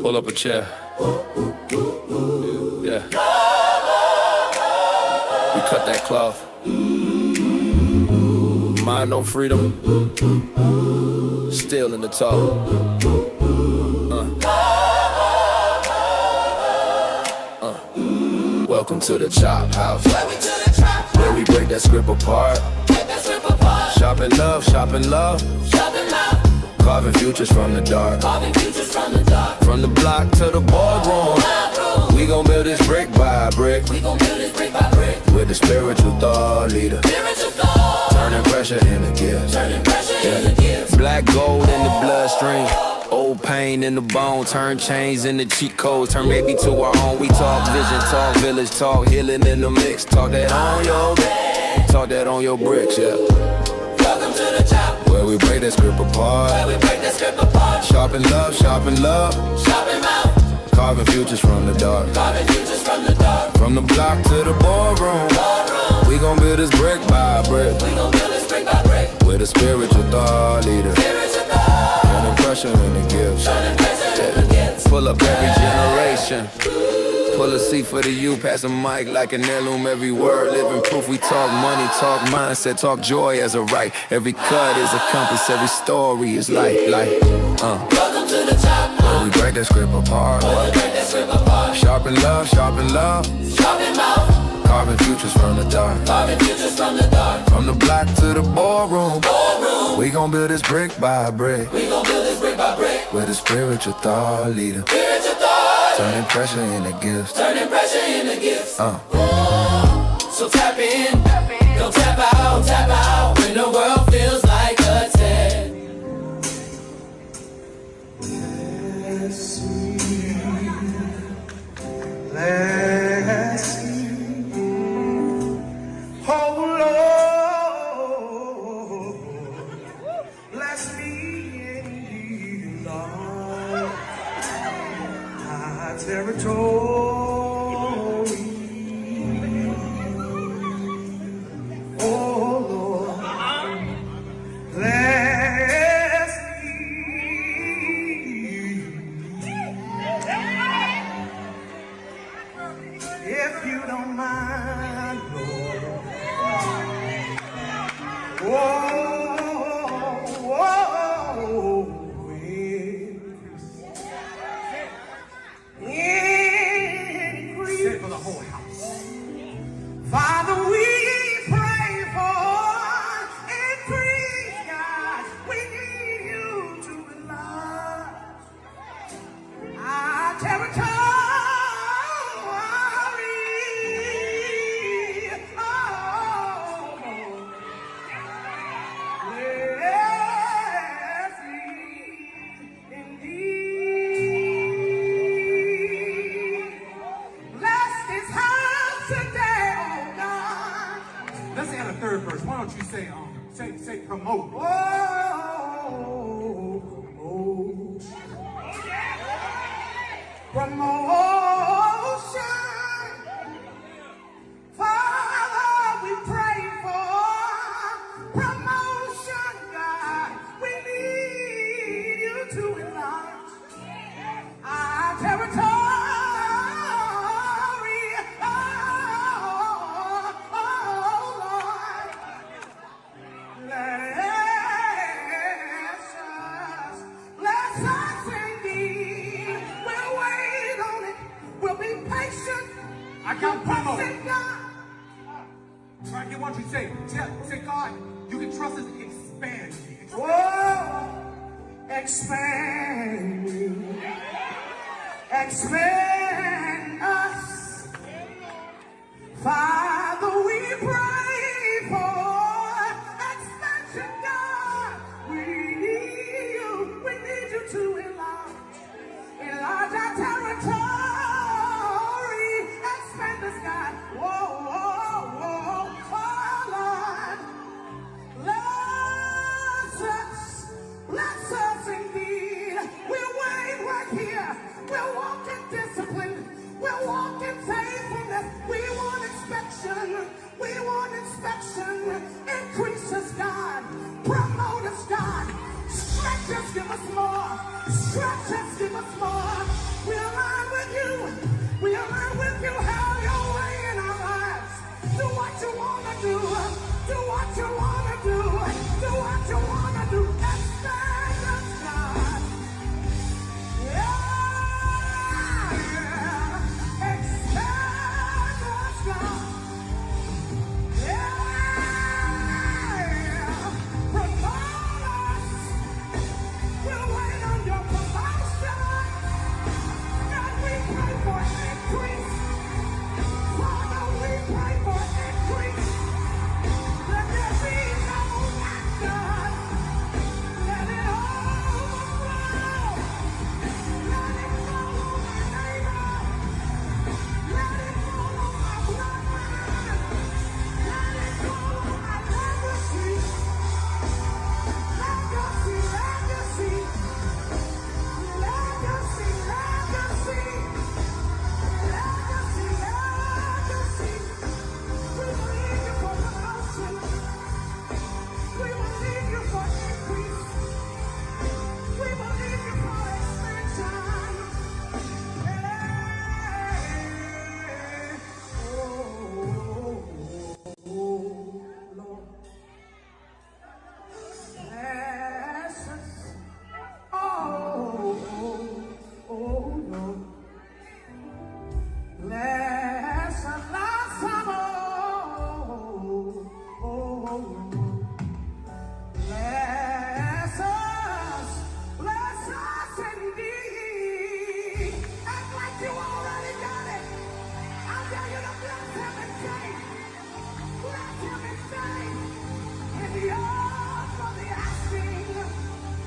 Pull up a chair. Yeah. We cut that cloth. Mind on freedom. Still in the talk. Welcome to the Chop House, where we break that script apart. Shopping love, shopping love. Carving futures from the dark. From the block to the boardroom. We gon' build this brick by brick. With a spiritual thought leader. Turning pressure into gifts. Black gold in the bloodstream. Old pain in the bone. Turn chains into cheat codes. Turn maybe to our own. We talk vision, talk village, talk healing in the mix. Talk that on your bed. Talk that on your bricks, yeah. Welcome to the Chop, where we break that script apart. Sharpen love, sharpen love. Shopping mouth. Carving futures from the dark. From the block to the boardroom. We gon' build this brick by brick. With a spiritual thought leader. Turning pressure into gifts. Pull up every generation. Pull a seat for the youth, pass a mic like an heirloom. Every word, living proof. We talk money, talk mindset, talk joy as a right. Every cut is a compass, every story is light. Welcome to the Chop, where we break that script apart. Sharpen love, sharpen love. Shopping mouth. Carving futures from the dark. From the block to the boardroom. We gon' build this brick by brick. With a spiritual thought leader. Turning pressure into gifts. So tap in, don't tap out. When the world feels like a 10. Let's see. Oh Lord, let's be indeed Lord. Our territory. Oh Lord, let's be. If you don't mind, Lord. Increase for the whole house. Father, we pray for increase, God. We need you to enlarge our territory. Let's add a third verse. Why don't you say promote? Oh, promotion. Father, we pray for promotion, God. We need you to enlarge our territory. I got promo. Try to get what you say. Say, God, you can trust us to expand me. Expand me. Expand us. Father, we pray for expansion, God. We need you to enlarge our territory. God. Whoa, Lord. Bless us indeed. We'll wait right here. We'll walk in discipline. We'll walk in faithfulness. We want inspection. Increase us, God. Promote us, God. Stretch us, give us more. Stretch us, give us more. Do what you wanna do. Do what you wanna do. Expand us, God. Yeah, yeah. Expand us, God. Yeah. Promote us. We'll wait on your promotion. God, we pray for increase. Father, we pray for increase. Let there be no lack, God. Let it overflow. Let it fall on my neighbor. Let it fall on my bloodline. Let it fall on my legacy. Legacy, legacy. Legacy, legacy. Legacy, legacy. We believe you for promotion. We believe you for increase. We believe you for expansion. Hey. Oh, Lord, bless us. Oh, Lord, bless us. Oh, bless us indeed. Act like you already got it. I tell you to bless him and say, bless him and say, it's yours for the asking.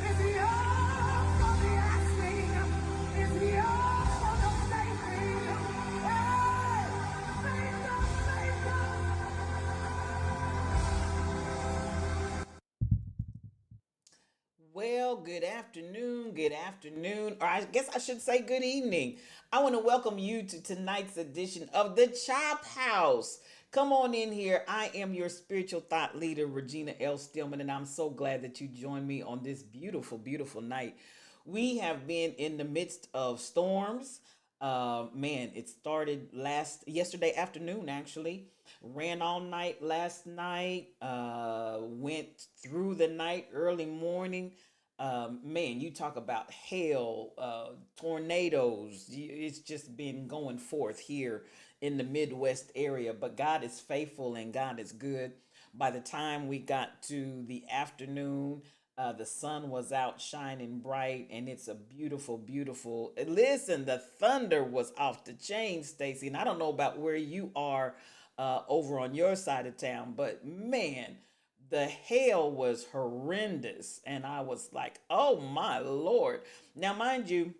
It's yours for the asking. It's yours for the thanking. Hey, thank us, thank us. Well, good afternoon, or I guess I should say good evening. I want to welcome you to tonight's edition of the Chop House. Come on in here. I am your spiritual thought leader, Regina L. Stillman, and I'm so glad that you joined me on this beautiful, beautiful night. We have been in the midst of storms. Man, it started yesterday afternoon actually. Ran all night last night. Went through the night, early morning. Man, you talk about hail, tornadoes. It's just been going forth here in the Midwest area. But God is faithful and God is good. By the time we got to the afternoon, the sun was out shining bright, and it's a beautiful, beautiful. Listen, the thunder was off the chain, Stacy. And I don't know about where you are over on your side of town, but man, the hail was horrendous. And I was like, oh my Lord. Now, mind you,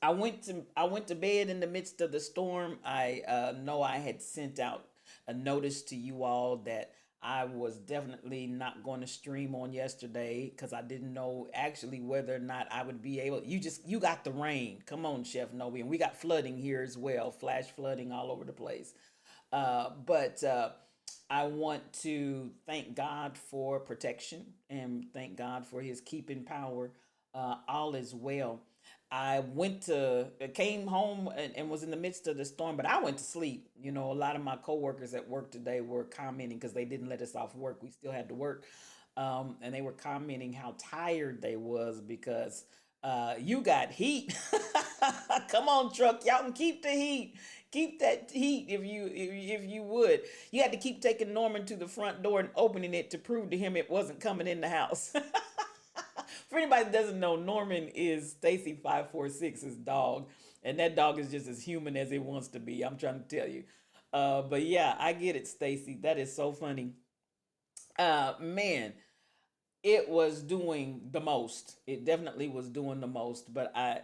I went to bed in the midst of the storm. I know I had sent out a notice to you all that I was definitely not going to stream on yesterday because I didn't know actually whether or not I would be able. You got the rain. Come on, Chef Noe, and we got flooding here as well, flash flooding all over the place. But I want to thank God for protection and thank God for His keeping power. All is well. Came home and was in the midst of the storm, but I went to sleep. You know, a lot of my coworkers at work today were commenting because they didn't let us off work. We still had to work. And they were commenting how tired they was because you got heat. Come on, truck. Y'all can keep the heat. Keep that heat if you would. You had to keep taking Norman to the front door and opening it to prove to him it wasn't coming in the house. For anybody that doesn't know, Norman is Stacy 546's dog, and that dog is just as human as it wants to be. I'm trying to tell you. But yeah, I get it, Stacy. That is so funny. Man, it was doing the most. It definitely was doing the most. But I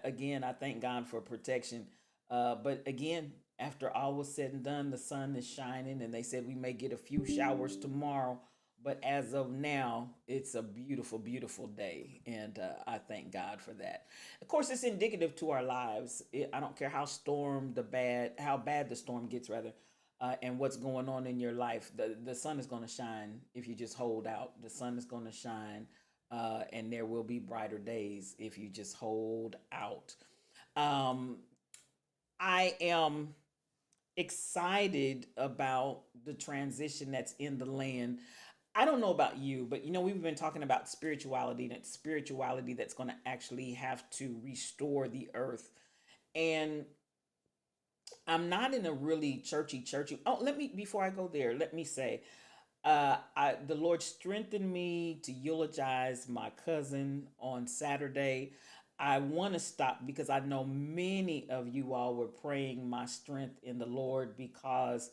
thank God for protection. But again, after all was said and done, the sun is shining, and they said we may get a few showers tomorrow. But as of now, it's a beautiful, beautiful day, and I thank God for that. Of course, it's indicative to our lives. I don't care how bad the storm gets, rather, and what's going on in your life. The sun is going to shine if you just hold out. The sun is going to shine, and there will be brighter days if you just hold out. I am excited about the transition that's in the land. I don't know about you, but we've been talking about spirituality, and it's spirituality that's going to actually have to restore the earth. And I'm not in a really churchy. Oh, let me before I go there, let me say, the Lord strengthened me to eulogize my cousin on Saturday. I want to stop because I know many of you all were praying my strength in the Lord because,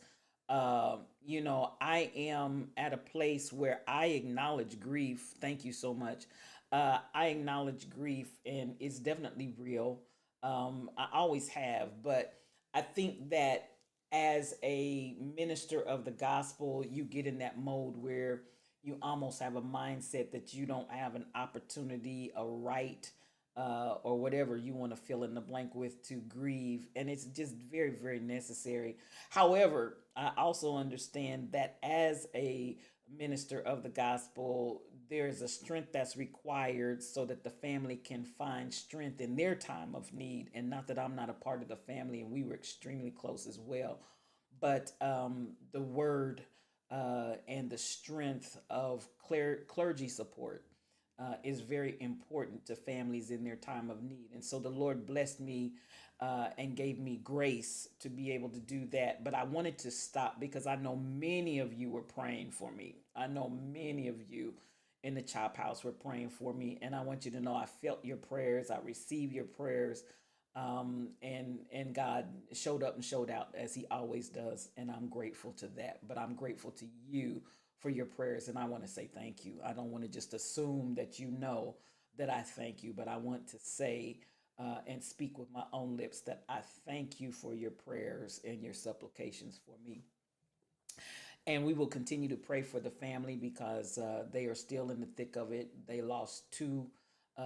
I am at a place where I acknowledge grief. Thank you so much. I acknowledge grief, and it's definitely real. I always have, but I think that as a minister of the gospel, you get in that mode where you almost have a mindset that you don't have an opportunity, a right, or whatever you want to fill in the blank with to grieve. And it's just very, very necessary. However, I also understand that as a minister of the gospel, there's a strength that's required so that the family can find strength in their time of need. And not that I'm not a part of the family, and we were extremely close as well. But the word and the strength of clergy support is very important to families in their time of need. And so the Lord blessed me and gave me grace to be able to do that. But I wanted to stop because I know many of you were praying for me. I know many of you in the Chop House were praying for me. And I want you to know I felt your prayers. I received your prayers. And God showed up and showed out as he always does. And I'm grateful to that. But I'm grateful to you for your prayers. And I want to say thank you. I don't want to just assume that you know that I thank you, but I want to say and speak with my own lips that I thank you for your prayers and your supplications for me. And we will continue to pray for the family because they are still in the thick of it. They lost two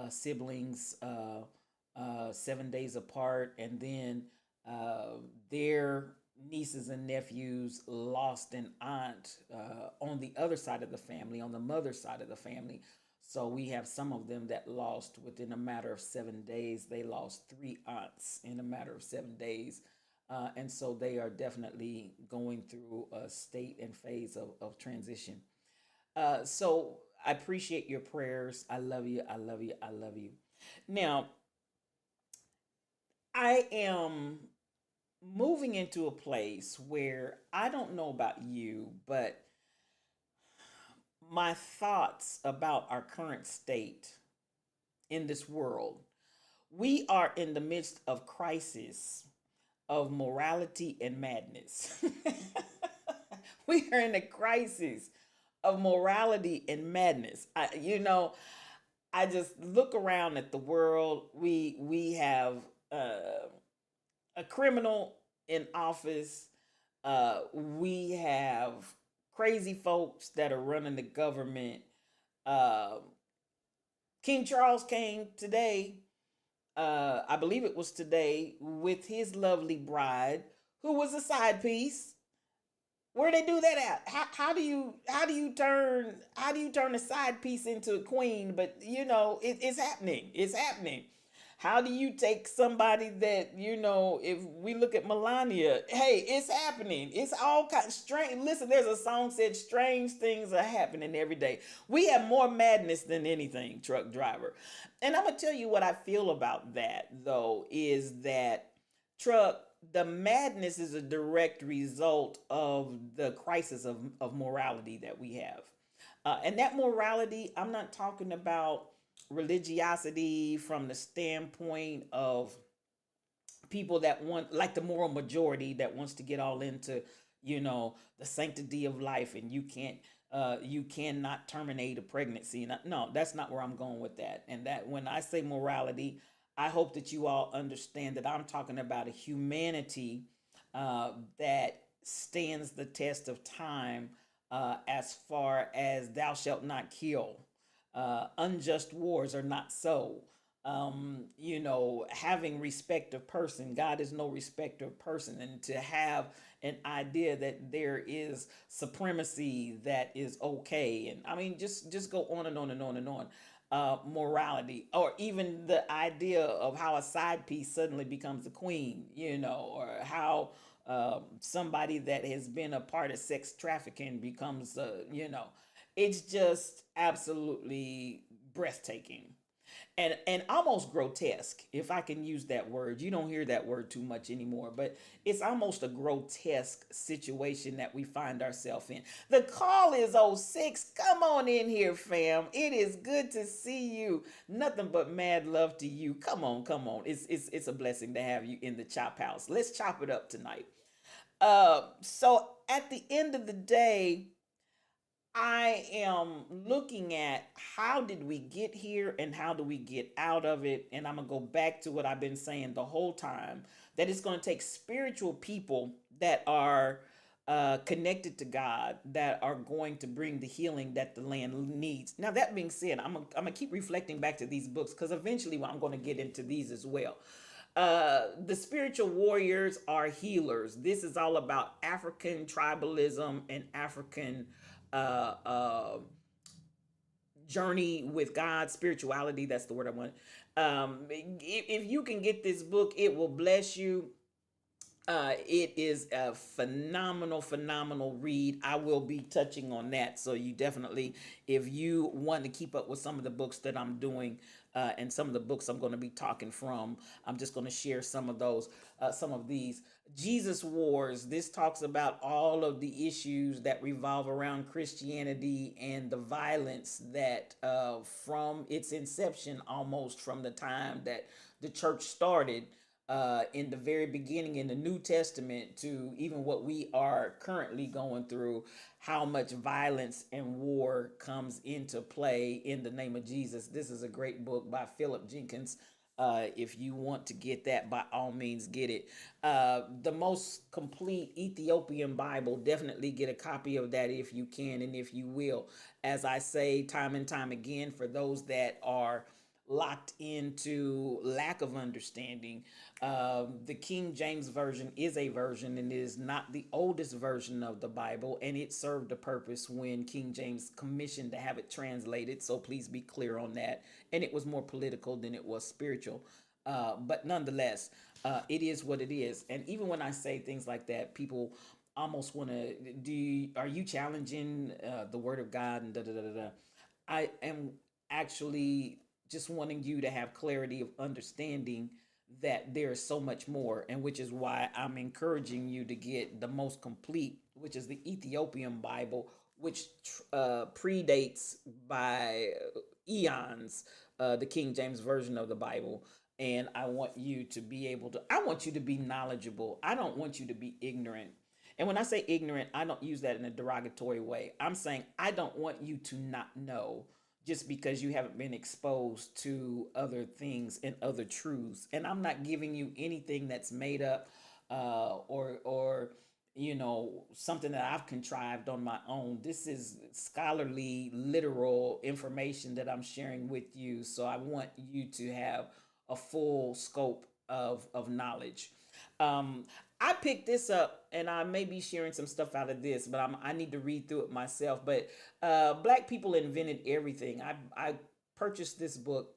siblings 7 days apart, and then their nieces and nephews lost an aunt on the other side of the family, on the mother's side of the family. So we have some of them that lost within a matter of 7 days. They lost three aunts in a matter of 7 days. And so they are definitely going through a state and phase of transition. So I appreciate your prayers. I love you. I love you. I love you. Now, I am moving into a place where I don't know about you, but my thoughts about our current state in this world, we are in the midst of crisis of morality and madness. We are in a crisis of morality and madness. I just look around at the world. We have a criminal in office. We have crazy folks that are running the government. Uh, King Charles came today, I believe it was today, with his lovely bride, who was a side piece. Where they do that at? How do you turn a side piece into a queen? But it's happening. It's happening. How do you take somebody that, if we look at Melania, hey, it's happening. It's all kind of strange. Listen, there's a song said strange things are happening every day. We have more madness than anything, truck driver. And I'm going to tell you what I feel about that, though, is that truck, the madness is a direct result of the crisis of morality that we have. And that morality, I'm not talking about religiosity from the standpoint of people that want, like the moral majority that wants to get all into, the sanctity of life, and you cannot terminate a pregnancy. No, that's not where I'm going with that. And that when I say morality, I hope that you all understand that I'm talking about a humanity that stands the test of time as far as thou shalt not kill. Unjust wars are not so. Having respect of person. God is no respecter of person. And to have an idea that there is supremacy that is okay. And I mean, just go on and on and on and on. Morality, or even the idea of how a side piece suddenly becomes a queen, or how somebody that has been a part of sex trafficking becomes, it's just absolutely breathtaking and almost grotesque, if I can use that word. You don't hear that word too much anymore, but it's almost a grotesque situation that we find ourselves in. The call is oh 06. Come on in here, fam. It is good to see you. Nothing but mad love to you. Come on, come on. It's a blessing to have you in the chop house. Let's chop it up tonight. So at the end of the day, I am looking at how did we get here and how do we get out of it. And I'm going to go back to what I've been saying the whole time, that it's going to take spiritual people that are connected to God, that are going to bring the healing that the land needs. Now, that being said, I'm going to keep reflecting back to these books because eventually I'm going to get into these as well. The spiritual warriors are healers. This is all about African tribalism and African uh, uh, journey with God, spirituality. That's the word I want. If you can get this book, it will bless you. It is a phenomenal read. I will be touching on that. So you definitely, if you want to keep up with some of the books that I'm doing, and some of the books I'm going to be talking from, I'm just going to share some of those, some of these. Jesus Wars. This talks about all of the issues that revolve around Christianity and the violence that, from its inception, almost from the time that the church started, in the very beginning in the New Testament to even what we are currently going through, how much violence and war comes into play in the name of Jesus. This is a great book by Philip Jenkins. If you want to get that, by all means, get it. The most complete Ethiopian Bible, definitely get a copy of that if you can and if you will. As I say time and time again, for those that are locked into lack of understanding, the King James Version is a version and it is not the oldest version of the Bible, and it served a purpose when King James commissioned to have it translated, so please be clear on that. And it was more political than it was spiritual, but nonetheless, it is what it is. And even when I say things like that, people almost want to are you challenging the word of God and da da da da da. I am actually just wanting you to have clarity of understanding that there is so much more, and which is why I'm encouraging you to get the most complete, which is the Ethiopian Bible, which predates by eons the King James Version of the Bible. And I want you to be able to, I want you to be knowledgeable. I don't want you to be ignorant. And when I say ignorant, I don't use that in a derogatory way. I'm saying I don't want you to not know just because you haven't been exposed to other things and other truths. And I'm not giving you anything that's made up, or something that I've contrived on my own. This is scholarly, literal information that I'm sharing with you. So I want you to have a full scope of knowledge. I picked this up, and I may be sharing some stuff out of this, but I need to read through it myself. But Black people invented everything. I purchased this book,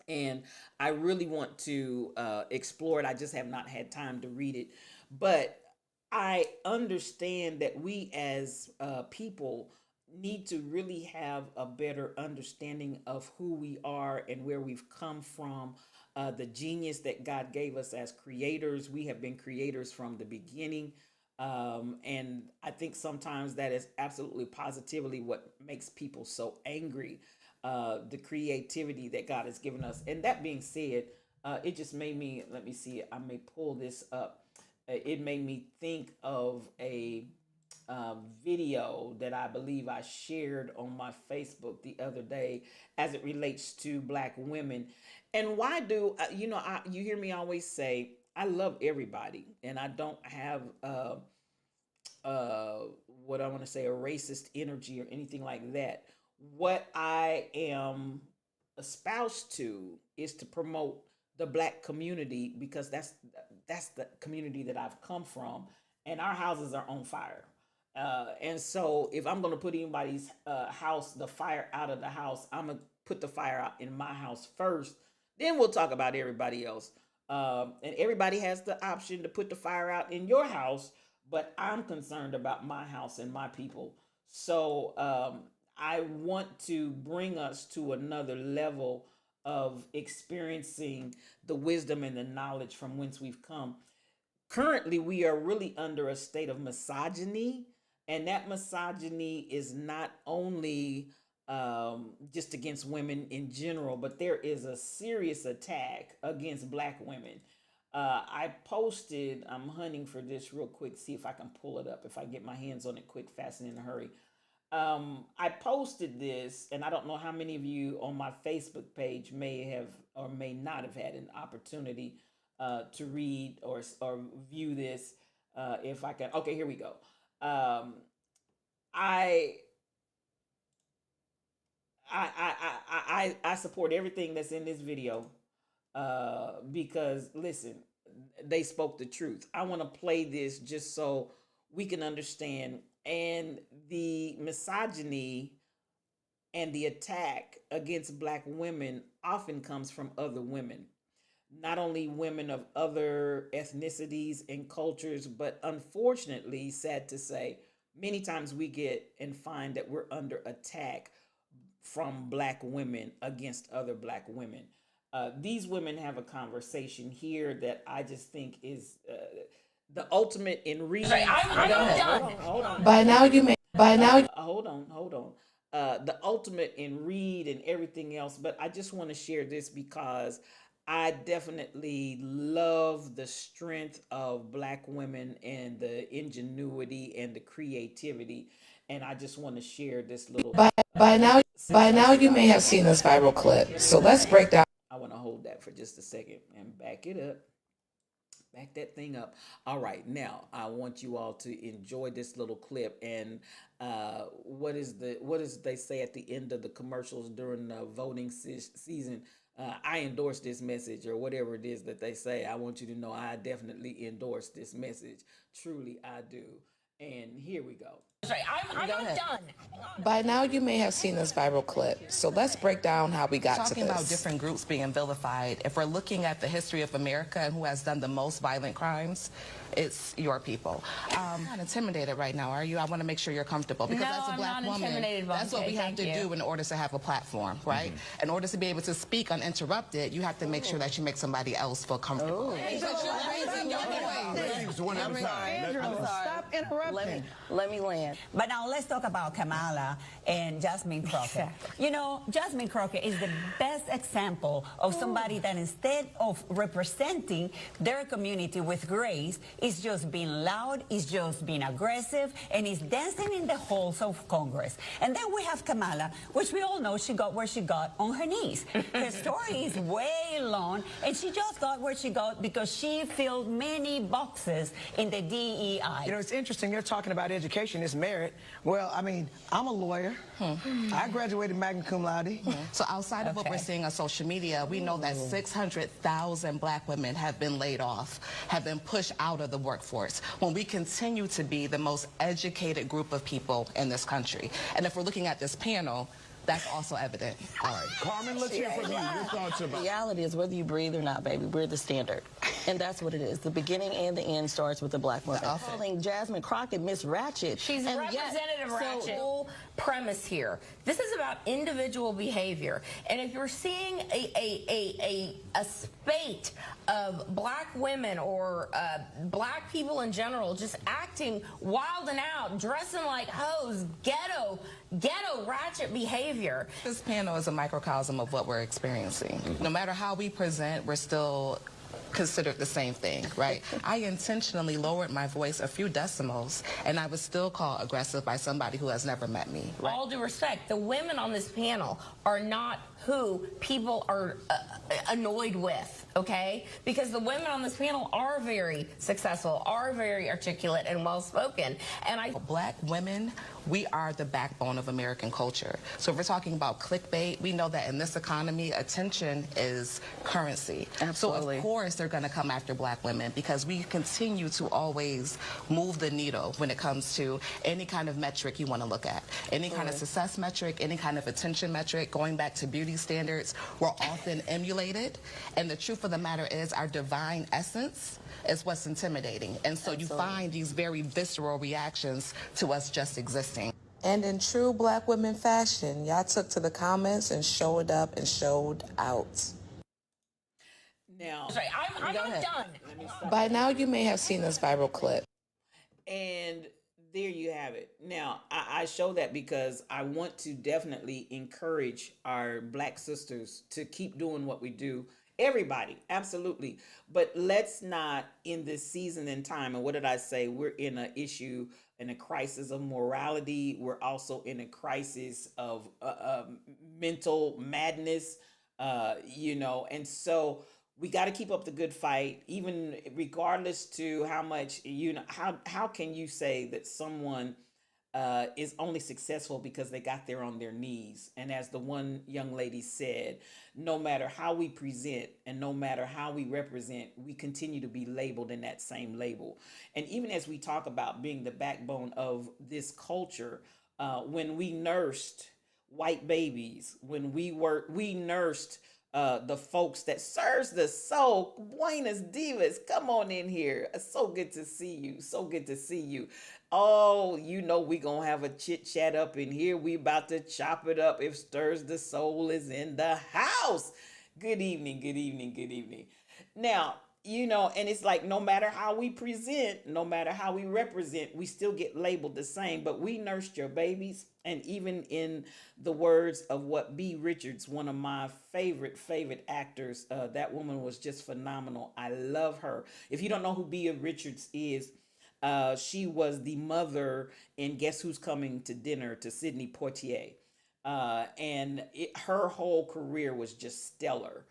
and I really want to explore it. I just have not had time to read it. But I understand that we as people need to really have a better understanding of who we are and where we've come from, the genius that God gave us as creators. We have been creators from the beginning. And I think sometimes that is absolutely positively what makes people so angry, the creativity that God has given us. And that being said, it just made me, let me see, I may pull this up. It made me think of a video that I believe I shared on my Facebook the other day as it relates to Black women. And why do you hear me always say I love everybody, and I don't have what I want to say, a racist energy or anything like that. What I am espoused to is to promote the Black community, because that's the community that I've come from, and our houses are on fire. And so if I'm going to put anybody's house, the fire out of the house, I'm going to put the fire out in my house first. Then we'll talk about everybody else. And everybody has the option to put the fire out in your house, but I'm concerned about my house and my people. So I want to bring us to another level of experiencing the wisdom and the knowledge from whence we've come. Currently, we are really under a state of misogyny, and that misogyny is not only just against women in general, but there is a serious attack against Black women. I posted, I'm hunting for this real quick, see if I can pull it up, if I get my hands on it quick, fast, and in a hurry. I posted this, and I don't know how many of you on my Facebook page may have or may not have had an opportunity to read or view this. If I can, okay, here we go. I support everything that's in this video because listen, they spoke the truth. I want to play this just so we can understand. And the misogyny and the attack against Black women often comes from other women, not only women of other ethnicities and cultures, but unfortunately, sad to say, many times we get and find that we're under attack from Black women against other Black women. These women have a conversation here that I just think is the ultimate in reading. I'm done. Hold on. By now you may. Hold on. The ultimate in read and everything else, but I just want to share this because I definitely love the strength of Black women and the ingenuity and the creativity, and I just want to share this little. By now you may have seen this viral clip. So let's break down. I want to hold that for just a second and back it up. Back that thing up. All right, now I want you all to enjoy this little clip. And what is they say at the end of the commercials during the voting season? I endorse this message, or whatever it is that they say. I want you to know I definitely endorse this message. Truly, I do. And here we go. I'm done. By now you may have seen this viral clip. So let's break down how we got to Talking this. about different groups being vilified, if we're looking at the history of America and who has done the most violent crimes, it's your people. I'm not intimidated right now, are you? I want to make sure you're comfortable because No, as a I'm Black not woman, intimidated, that's what we have Thank to you. do in order to have a platform, right? In order to be able to speak uninterrupted, you have to make sure that you make somebody else feel comfortable. But you're raising your voice. One at a time. Stop interrupting. Let me land. But now let's talk about Kamala and Jasmine Crockett. You know, Jasmine Crockett is the best example of somebody that instead of representing their community with grace is just being loud, is just being aggressive, and is dancing in the halls of Congress. And then we have Kamala, which we all know she got where she got on her knees. Her story is way long, and she just got where she got because she filled many boxes in the DEI. You know, it's interesting. You're talking about education, it's merit. Well, I mean, I'm a lawyer. I graduated magna cum laude. So outside of what we're seeing on social media, we know that 600,000 Black women have been laid off, have been pushed out of the workforce, when we continue to be the most educated group of people in this country. And if we're looking at this panel, that's also evident. All right, Carmen, let's hear from you. Your thoughts about Reality is whether you breathe or not, baby, we're the standard. And that's what it is. The beginning and the end starts with the Black woman. Calling Jasmine Crockett Miss Ratchet. She's and Representative Ratchet. The whole premise here. This is about individual behavior. And if you're seeing a spate of Black women or Black people in general just acting wild and out, dressing like hoes, ghetto ratchet behavior. This panel is a microcosm of what we're experiencing. No matter how we present, we're still considered the same thing, right? I intentionally lowered my voice a few decimals, and I was still called aggressive by somebody who has never met me. Right? All due respect, the women on this panel are not who people are annoyed with, okay? Because the women on this panel are very successful, are very articulate and well-spoken. And Black women, we are the backbone of American culture. So if we're talking about clickbait, we know that in this economy, attention is currency. Absolutely. So of course, they're going to come after black women because we continue to always move the needle when it comes to any kind of metric you want to look at. Any kind of success metric, any kind of attention metric, going back to beauty standards, we're often emulated. And the truth of the matter is our divine essence is what's intimidating. And so you find these very visceral reactions to us just existing. And in true black women fashion, y'all took to the comments and showed up and showed out. Now, Sorry, I'm not done. let me stop. By now, you may have seen this viral clip. And there you have it. Now, I show that because I want to definitely encourage our black sisters to keep doing what we do. Everybody, absolutely. But let's not, in this season and time, and what did I say? We're in an issue, in a crisis of morality. We're also in a crisis of mental madness, and so we got to keep up the good fight, even regardless to how much, how can you say that someone is only successful because they got there on their knees? And as the one young lady said, no matter how we present and no matter how we represent, we continue to be labeled in that same label. And even as we talk about being the backbone of this culture, when we nursed white babies, when we nursed the folks that serves the soul. Buenos divas, come on in here. It's so good to see you. So good to see you. Oh, we gonna have a chit chat up in here. We about to chop it up if Stirs the Soul is in the house. Good evening, good evening, good evening. Now, and it's like no matter how we present, no matter how we represent, we still get labeled the same, but we nursed your babies. And even in the words of what B. Richards, one of my favorite actors, that woman was just phenomenal. I love her. If you don't know who B. Richards is, she was the mother in Guess Who's Coming to Dinner to Sidney Poitier. And her whole career was just stellar.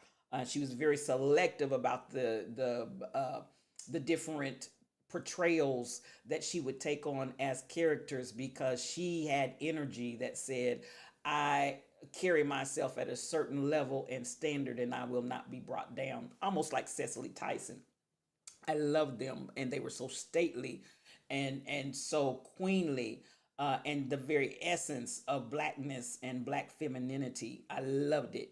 She was very selective about the different portrayals that she would take on as characters because she had energy that said, I carry myself at a certain level and standard and I will not be brought down. Almost like Cecily Tyson. I loved them, and they were so stately and so queenly, and the very essence of blackness and black femininity. I loved it.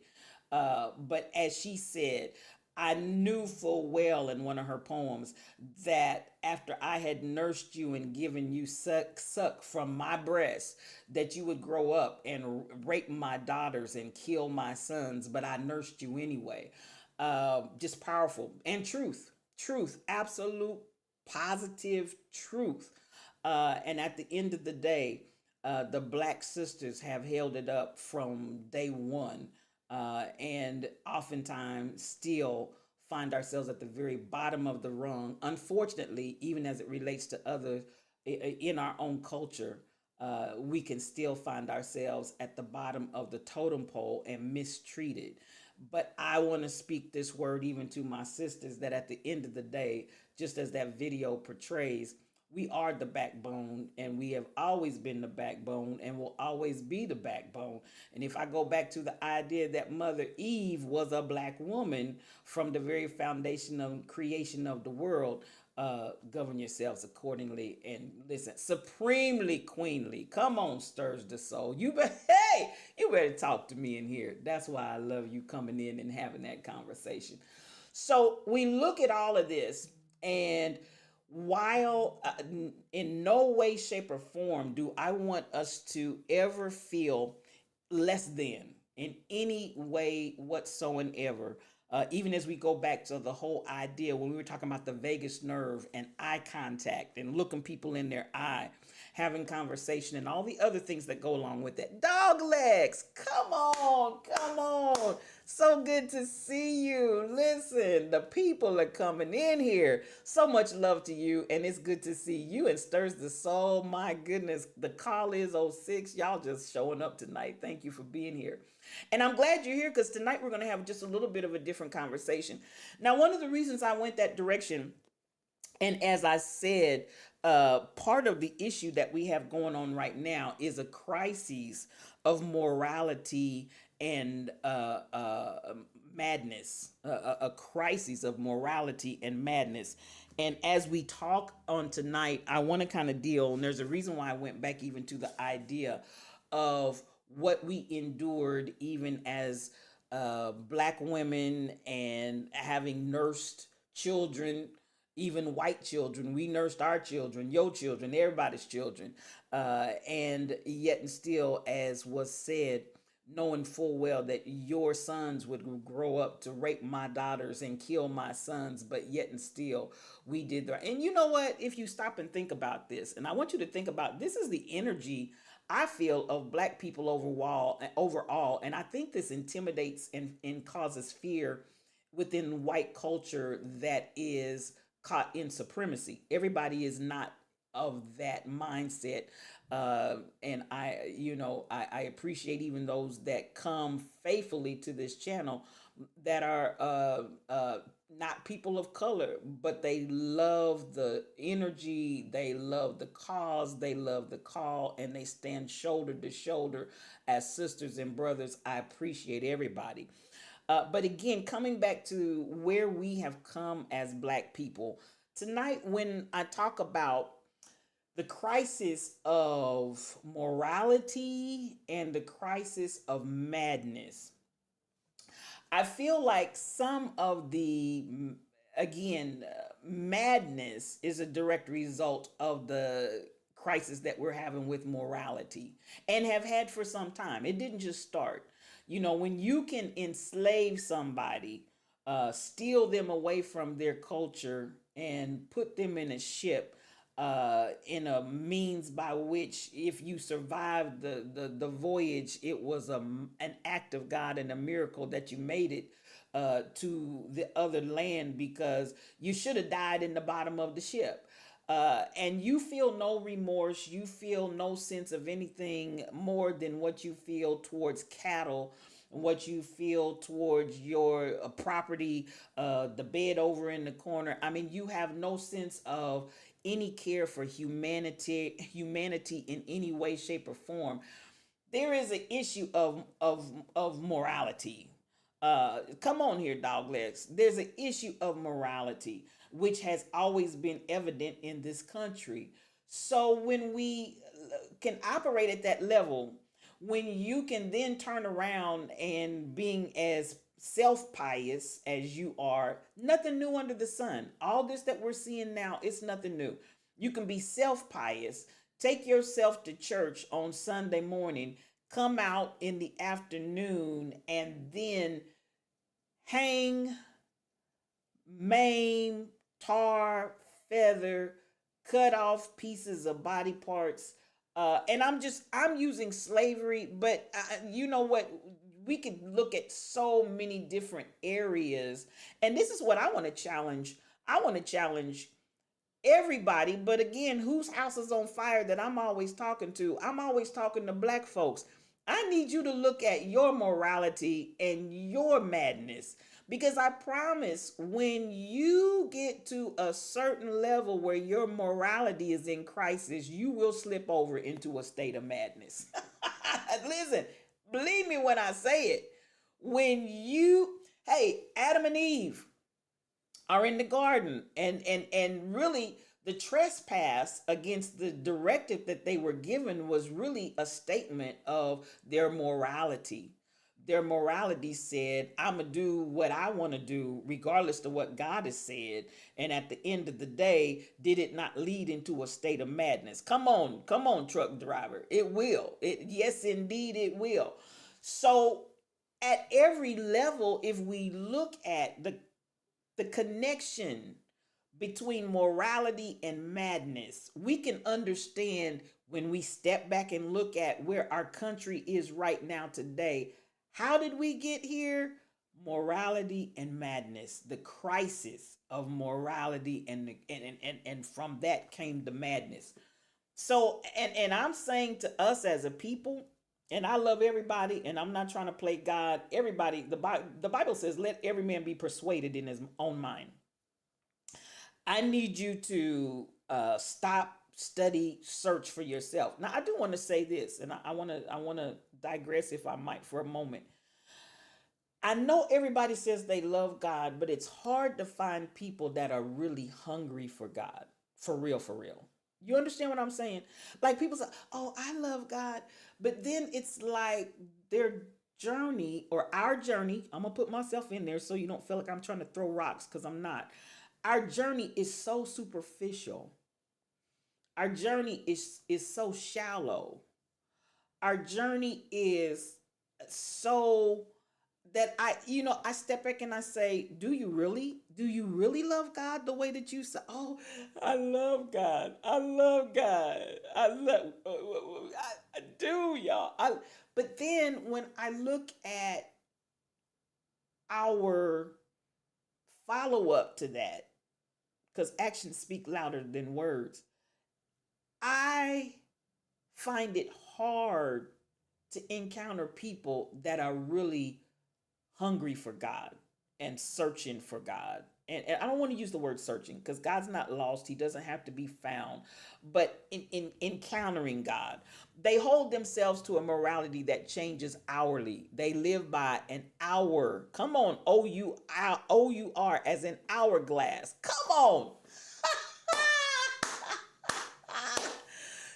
But as she said, I knew full well in one of her poems that after I had nursed you and given you suck from my breast, that you would grow up and rape my daughters and kill my sons, but I nursed you anyway. Just powerful. And truth, absolute positive truth. And at the end of the day, the black sisters have held it up from day one. And oftentimes still find ourselves at the very bottom of the rung. Unfortunately, even as it relates to others in our own culture, we can still find ourselves at the bottom of the totem pole and mistreated. But I want to speak this word even to my sisters that at the end of the day, just as that video portrays, we are the backbone, and we have always been the backbone and will always be the backbone. And if I go back to the idea that Mother Eve was a black woman from the very foundation of creation of the world, govern yourselves accordingly and listen. Supremely queenly. Come on, Stirs the Soul. You better talk to me in here. That's why I love you coming in and having that conversation. So we look at all of this, and while in no way, shape, or form do I want us to ever feel less than in any way whatsoever, even as we go back to the whole idea when we were talking about the vagus nerve and eye contact and looking people in their eye, having conversation and all the other things that go along with it. Dog legs, come on. So good to see you. Listen, the people are coming in here. So much love to you, and it's good to see you and Stirs the Soul. My goodness, the call is 06. Y'all just showing up tonight. Thank you for being here. And I'm glad you're here because tonight we're going to have just a little bit of a different conversation. Now, one of the reasons I went that direction, and as I said, part of the issue that we have going on right now is a crisis of morality and madness, a crisis of morality and madness. And as we talk on tonight, I want to kind of deal, and there's a reason why I went back even to the idea of what we endured even as black women and having nursed children, even white children. We nursed our children, your children, everybody's children. And yet and still, as was said, knowing full well that your sons would grow up to rape my daughters and kill my sons, but yet and still we did that. And you know what? If you stop and think about this, and I want you to think about this, is the energy I feel of black people overall, and I think this intimidates and causes fear within white culture that is caught in supremacy. Everybody is not of that mindset. And I appreciate even those that come faithfully to this channel that are not people of color, but they love the energy, they love the cause, they love the call, and they stand shoulder to shoulder as sisters and brothers. I appreciate everybody. But again, coming back to where we have come as black people, tonight when I talk about the crisis of morality and the crisis of madness, I feel like some of the, again, madness is a direct result of the crisis that we're having with morality and have had for some time. It didn't just start. You know, when you can enslave somebody, steal them away from their culture and put them in a ship, in a means by which, if you survived the voyage, it was an act of God and a miracle that you made it to the other land, because you should have died in the bottom of the ship. And you feel no remorse, you feel no sense of anything more than what you feel towards cattle, what you feel towards your property, the bed over in the corner. I mean, you have no sense of any care for humanity in any way, shape, or form. There is an issue of morality. Come on here, dog legs. There's an issue of morality, which has always been evident in this country. So when we can operate at that level, when you can then turn around and being as self-pious as you are, nothing new under the sun. All this that we're seeing now, it's nothing new. You can be self-pious, take yourself to church on Sunday morning, come out in the afternoon, and then hang, maim, tar, feather, cut off pieces of body parts. And I'm using slavery, but you know what? We could look at so many different areas. And this is what I want to challenge. I want to challenge everybody. But again, whose house is on fire that I'm always talking to? I'm always talking to black folks. I need you to look at your morality and your madness. Because I promise, when you get to a certain level where your morality is in crisis, you will slip over into a state of madness. Listen, believe me when I say it. Adam and Eve are in the garden, and really the trespass against the directive that they were given was really a statement of their morality. Their morality said, I'm going to do what I want to do, regardless of what God has said. And at the end of the day, did it not lead into a state of madness? Come on, truck driver. It will. Yes, indeed, it will. So at every level, if we look at the connection between morality and madness, we can understand when we step back and look at where our country is right now today. How did we get here? Morality and madness, the crisis of morality, and from that came the madness. So, and I'm saying to us as a people, and I love everybody, and I'm not trying to play God. Everybody, the Bible says, let every man be persuaded in his own mind. I need you to stop, study, search for yourself. Now, I do want to say this, and I want to digress, if I might, for a moment. I know everybody says they love God, but it's hard to find people that are really hungry for God. For real, for real. You understand what I'm saying? Like people say, oh, I love God. But then it's like their journey or our journey, I'm going to put myself in there so you don't feel like I'm trying to throw rocks because I'm not. Our journey is so superficial. Our journey is so shallow. Our journey is so that I step back and I say, do you really love God the way that you say, oh, I love God. I love God. I do, y'all. But then when I look at our follow up to that, because actions speak louder than words, I find it hard to encounter people that are really hungry for God and searching for God. And I don't want to use the word searching because God's not lost. He doesn't have to be found. But in encountering God, they hold themselves to a morality that changes hourly. They live by an hour. Come on, O-U-R as an hourglass. Come on.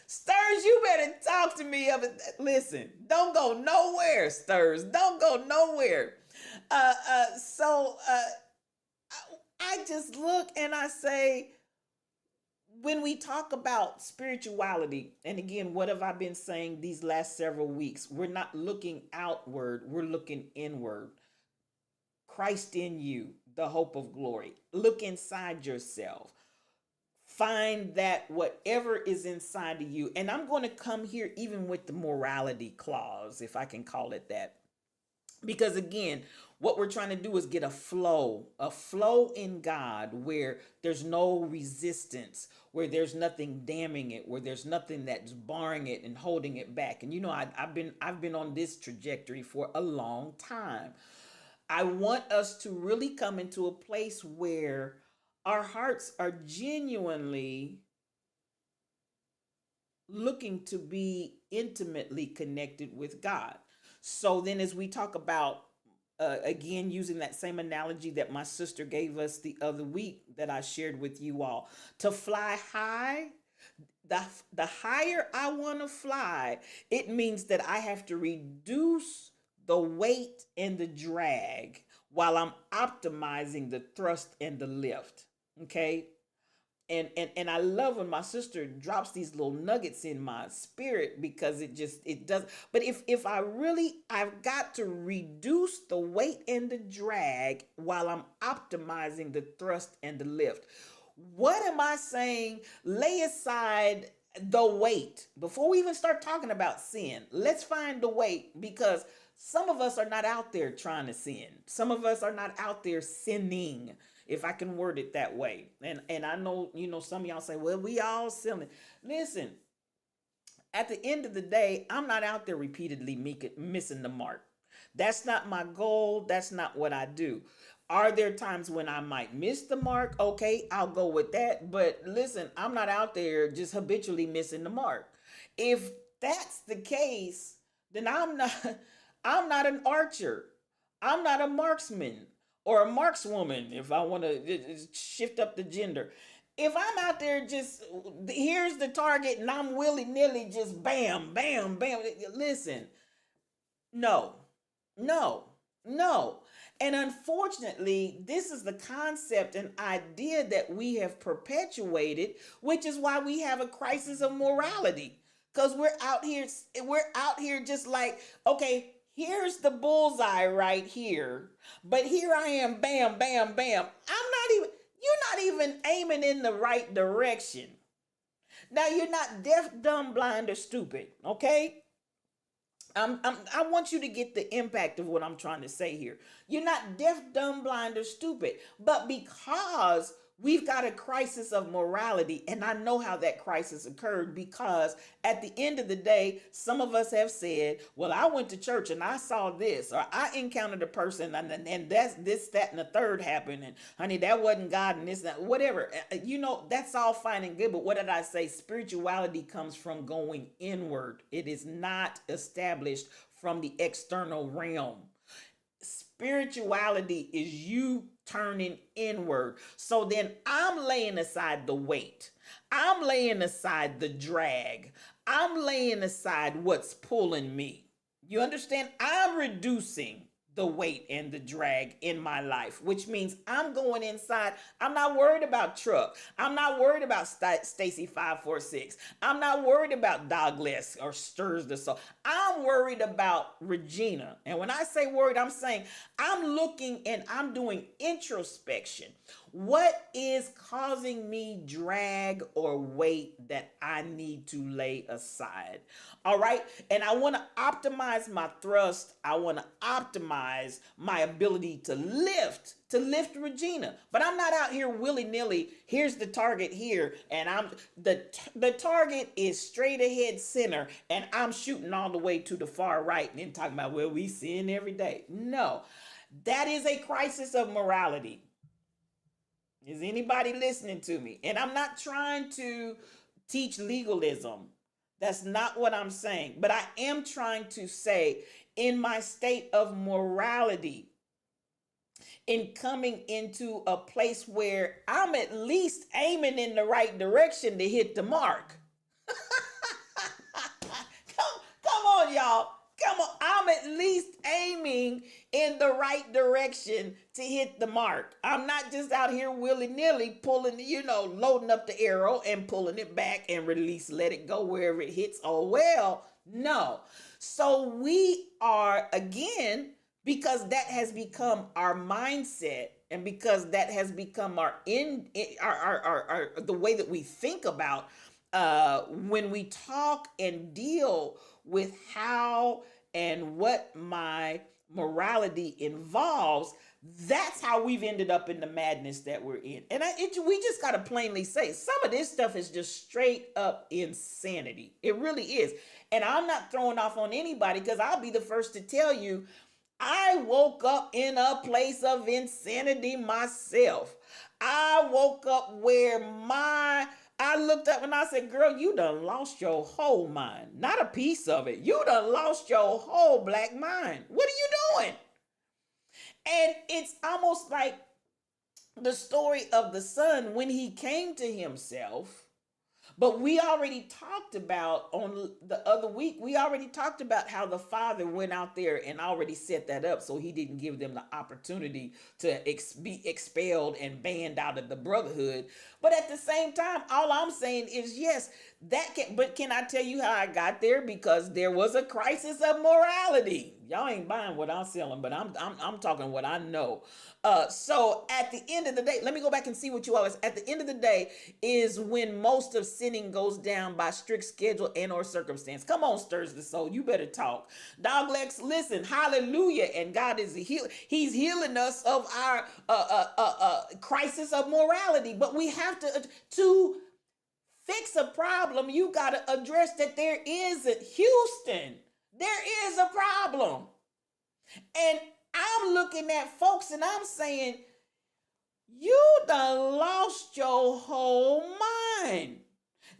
Stirs, you better talk to me of it. Listen, don't go nowhere, Stirs. Don't go nowhere. So I just look and I say, when we talk about spirituality, and again, what have I been saying these last several weeks? We're not looking outward, we're looking inward. Christ in you, the hope of glory. Look inside yourself. Find that whatever is inside of you, and I'm going to come here even with the morality clause, if I can call it that. Because again, what we're trying to do is get a flow in God where there's no resistance, where there's nothing damning it, where there's nothing that's barring it and holding it back. And I've been on this trajectory for a long time. I want us to really come into a place where our hearts are genuinely looking to be intimately connected with God. So then as we talk about, again, using that same analogy that my sister gave us the other week that I shared with you all, to fly high, the higher I want to fly, it means that I have to reduce the weight and the drag while I'm optimizing the thrust and the lift. Okay. And I love when my sister drops these little nuggets in my spirit because it does. But if I've got to reduce the weight and the drag while I'm optimizing the thrust and the lift. What am I saying? Lay aside the weight. Before we even start talking about sin, let's find the weight, because some of us are not out there trying to sin. Some of us are not out there sinning, if I can word it that way. And I know, some of y'all say, well, we all sinning. Listen, at the end of the day, I'm not out there repeatedly missing the mark. That's not my goal. That's not what I do. Are there times when I might miss the mark? Okay, I'll go with that. But listen, I'm not out there just habitually missing the mark. If that's the case, then I'm not an archer. I'm not a marksman or a markswoman, if I want to shift up the gender. If I'm out there just, here's the target and I'm willy-nilly just bam, bam, bam. Listen, no. And unfortunately, this is the concept and idea that we have perpetuated, which is why we have a crisis of morality. Because we're out here just like, okay, here's the bullseye right here, but here I am, bam, bam, bam. You're not even aiming in the right direction. Now you're not deaf, dumb, blind, or stupid, okay? I want you to get the impact of what I'm trying to say here. You're not deaf, dumb, blind, or stupid, but because we've got a crisis of morality, and I know how that crisis occurred, because at the end of the day, some of us have said, well, I went to church and I saw this, or I encountered a person and that's this, that, and the third happened, and honey, that wasn't God, and this, that, whatever. That's all fine and good, but what did I say? Spirituality comes from going inward. It is not established from the external realm. spirituality is you turning inward. So then I'm laying aside the weight. I'm laying aside the drag. I'm laying aside what's pulling me. You understand? I'm reducing the weight and the drag in my life, which means I'm going inside. I'm not worried about Truck. I'm not worried about Stacy 546. I'm not worried about Douglas or Stirs the Soul. I'm worried about Regina. And when I say worried, I'm saying I'm looking and I'm doing introspection. What is causing me drag or weight that I need to lay aside? All right. And I want to optimize my thrust. I want to optimize my ability to lift Regina. But I'm not out here willy-nilly. Here's the target here. And the target is straight ahead center. And I'm shooting all the way to the far right and then talking about, well, we sin every day. No, that is a crisis of morality. Is anybody listening to me? And I'm not trying to teach legalism. That's not what I'm saying. But I am trying to say, in my state of morality, in coming into a place where I'm at least aiming in the right direction to hit the mark. Come on, y'all. Come on. I'm at least aiming in the right direction to hit the mark. I'm not just out here willy-nilly pulling, loading up the arrow and pulling it back and release, let it go wherever it hits. Oh, well, no. So we are, again, because that has become our mindset and because that has become our the way that we think about when we talk and deal with how and what my morality involves, that's how we've ended up in the madness that we're in. And we just got to plainly say, some of this stuff is just straight up insanity. It really is. And I'm not throwing off on anybody because I'll be the first to tell you, I woke up in a place of insanity myself. I woke up where I looked up and I said, girl, you done lost your whole mind. Not a piece of it. You done lost your whole black mind. What are you doing? And it's almost like the story of the son when he came to himself. But we already talked about on the other week, we already talked about how the father went out there and already set that up so he didn't give them the opportunity to be expelled and banned out of the brotherhood. But at the same time, all I'm saying is, yes, but can I tell you how I got there? Because there was a crisis of morality. Y'all ain't buying what I'm selling, but I'm talking what I know. So at the end of the day, let me go back and see what you always, at the end of the day is when most of sinning goes down by strict schedule and or circumstance. Come on, Stirs the Soul. You better talk. Doglegs, listen, hallelujah. And God is he's healing us of our crisis of morality. But we have to fix a problem. You got to address that there is Houston. There is a problem. And I'm looking at folks and I'm saying, you done lost your whole mind.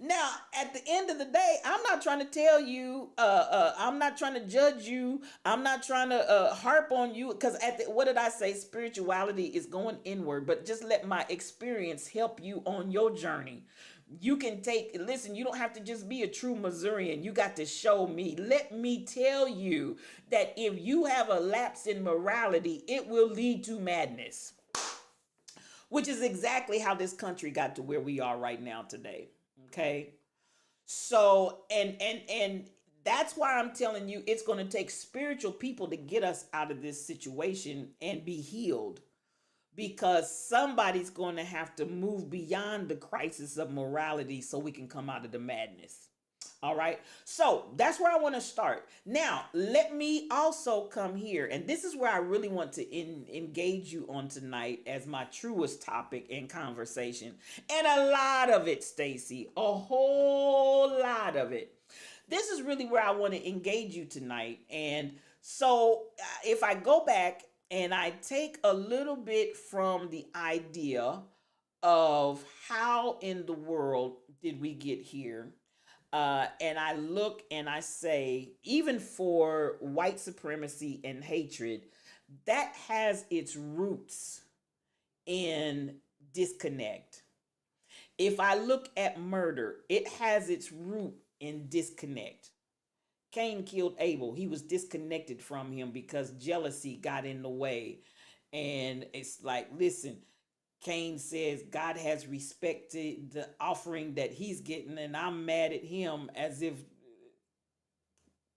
Now, at the end of the day, I'm not trying to tell you, I'm not trying to judge you. I'm not trying to harp on you because what did I say? Spirituality is going inward, but just let my experience help you on your journey. You can listen, you don't have to just be a true Missourian. You got to show me. Let me tell you that if you have a lapse in morality, it will lead to madness, which is exactly how this country got to where we are right now today. Okay. So, and that's why I'm telling you, it's going to take spiritual people to get us out of this situation and be healed. Because somebody's going to have to move beyond the crisis of morality so we can come out of the madness. All right. So that's where I want to start. Now, let me also come here. And this is where I really want to engage you on tonight as my truest topic in conversation. And a lot of it, Stacy, a whole lot of it. This is really where I want to engage you tonight. And so if I go back and I take a little bit from the idea of how in the world did we get here, and I look and I say, even for white supremacy and hatred, that has its roots in disconnect. If I look at murder, it has its root in disconnect. Cain killed Abel. He was disconnected from him because jealousy got in the way. And it's like, listen, Cain says God has respected the offering that he's getting, and I'm mad at him, as if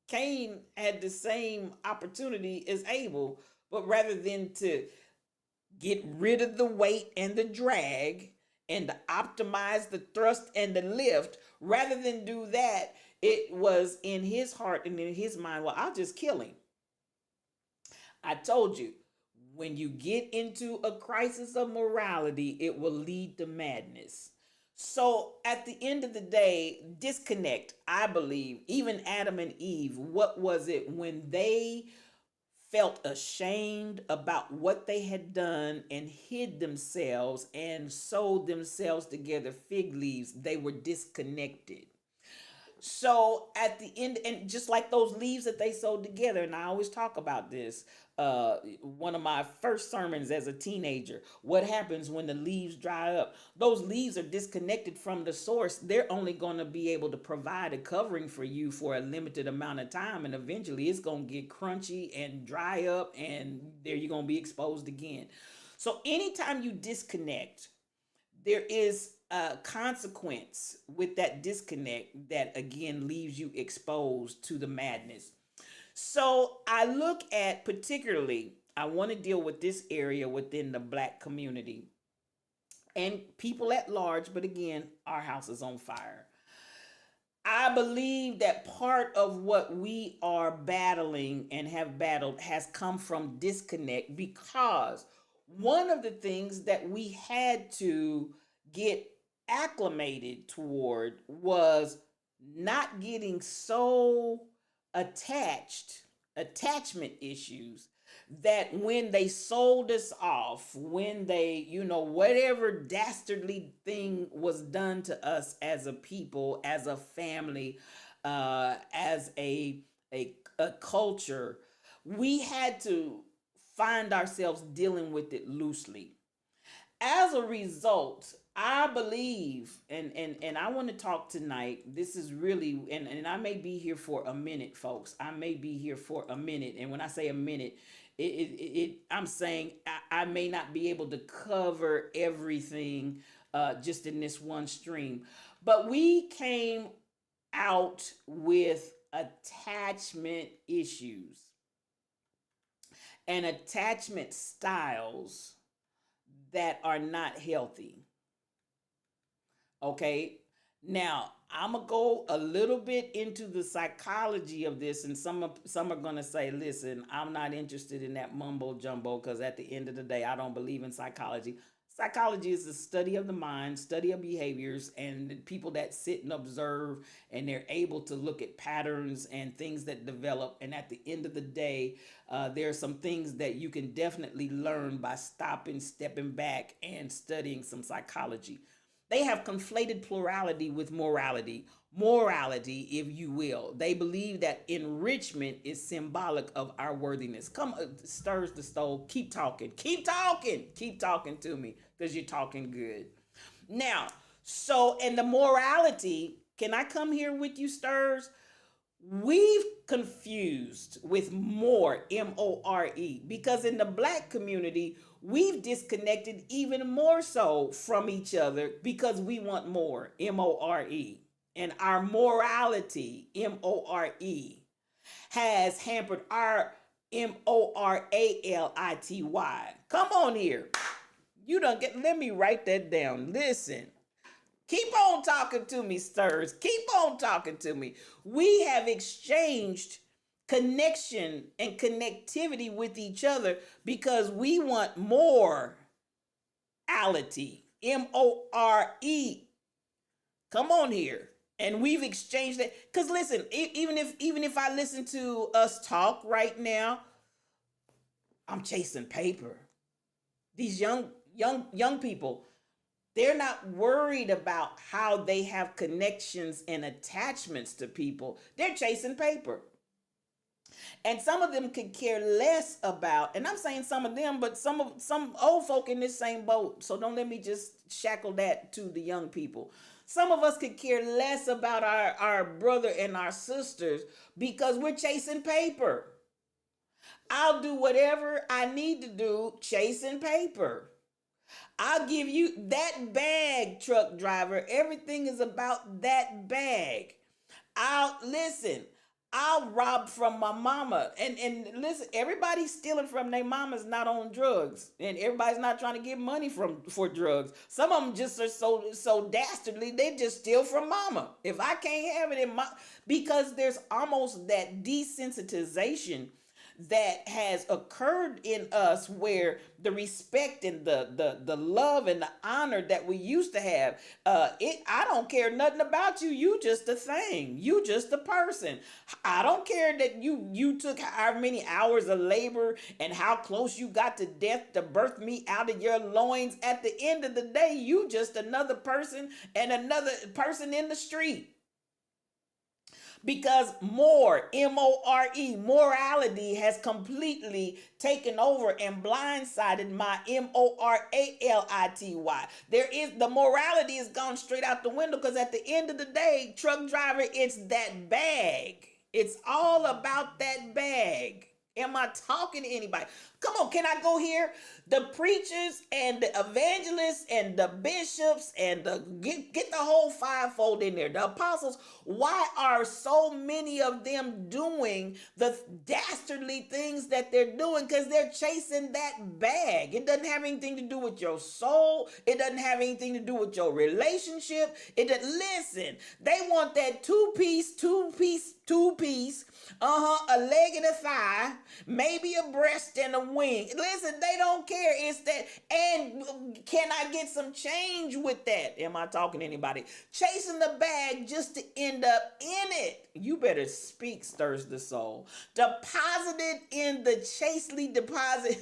Cain had the same opportunity as Abel, but rather than to get rid of the weight and the drag and to optimize the thrust and the lift, rather than do that, it was in his heart and in his mind, well, I'll just kill him. I told you, when you get into a crisis of morality, it will lead to madness. So at the end of the day, disconnect, I believe, even Adam and Eve, what was it when they felt ashamed about what they had done and hid themselves and sewed themselves together fig leaves? They were disconnected. So at the end, and just like those leaves that they sewed together, and I always talk about this, one of my first sermons as a teenager, what happens when the leaves dry up? Those leaves are disconnected from the source. They're only going to be able to provide a covering for you for a limited amount of time, and eventually it's going to get crunchy and dry up, and there you're going to be exposed again. So anytime you disconnect, there is a consequence with that disconnect that again leaves you exposed to the madness. So I look at, particularly, I want to deal with this area within the Black community and people at large, but again, our house is on fire. I believe that part of what we are battling and have battled has come from disconnect, because one of the things that we had to get acclimated toward was not getting so attachment issues, that when they sold us off, when they, whatever dastardly thing was done to us as a people, as a family, as a culture, we had to find ourselves dealing with it loosely. As a result, I believe, and I want to talk tonight, this is really, and I may be here for a minute, folks. I may be here for a minute. And when I say a minute, I'm saying I may not be able to cover everything just in this one stream. But we came out with attachment issues and attachment styles that are not healthy. Okay, now I'm gonna go a little bit into the psychology of this, and some are gonna say, listen, I'm not interested in that mumbo jumbo, because at the end of the day, I don't believe in psychology. Psychology is the study of the mind, study of behaviors, and people that sit and observe, and they're able to look at patterns and things that develop. And at the end of the day, there are some things that you can definitely learn by stopping, stepping back, and studying some psychology. They have conflated plurality with morality, if you will. They believe that enrichment is symbolic of our worthiness. Come, stirs the stove. Keep talking to me, because you're talking good. Now, so, and the morality, can I come here with you, stirs? We've confused with more, M-O-R-E, because in the Black community, we've disconnected even more so from each other because we want more, M-O-R-E. And our morality, M-O-R-E, has hampered our M-O-R-A-L-I-T-Y. Come on here. Let me write that down. Listen. Keep on talking to me, stirs. Keep on talking to me. We have exchanged connection and connectivity with each other because we want morality, M-O-R-E. Come on here. And we've exchanged that. Because listen, even if I listen to us talk right now, I'm chasing paper. These young people, they're not worried about how they have connections and attachments to people. They're chasing paper. And some of them could care less about, and I'm saying some of them, but some old folk in this same boat. So don't let me just shackle that to the young people. Some of us could care less about our brother and our sisters because we're chasing paper. I'll do whatever I need to do chasing paper. I'll give you that bag, truck driver. Everything is about that bag. I'll rob from my mama. And listen, everybody's stealing from their mamas not on drugs. And everybody's not trying to get money for drugs. Some of them just are so dastardly, they just steal from mama. If I can't have it in my, because there's almost that desensitization that has occurred in us where the respect and the love and the honor that we used to have, I don't care nothing about you. You just a thing. You just a person. I don't care that you took how many hours of labor and how close you got to death to birth me out of your loins. At the end of the day, you just another person and another person in the street. Because M-O-R-E, morality has completely taken over and blindsided my M-O-R-A-L-I-T-Y. The morality has gone straight out the window because at the end of the day, truck driver, it's that bag. It's all about that bag. Am I talking to anybody? Come on, can I go here? The preachers and the evangelists and the bishops and get the whole fivefold in there. The apostles, why are so many of them doing the dastardly things that they're doing? Because they're chasing that bag. It doesn't have anything to do with your soul. It doesn't have anything to do with your relationship. Listen, they want that two-piece, a leg and a thigh, maybe a breast and a wing. Listen, they don't care. It's that. And can I get some change with that? Am I talking to anybody? Chasing the bag just to end up in it. You better speak, stirs the soul. Deposited in the chastely deposit.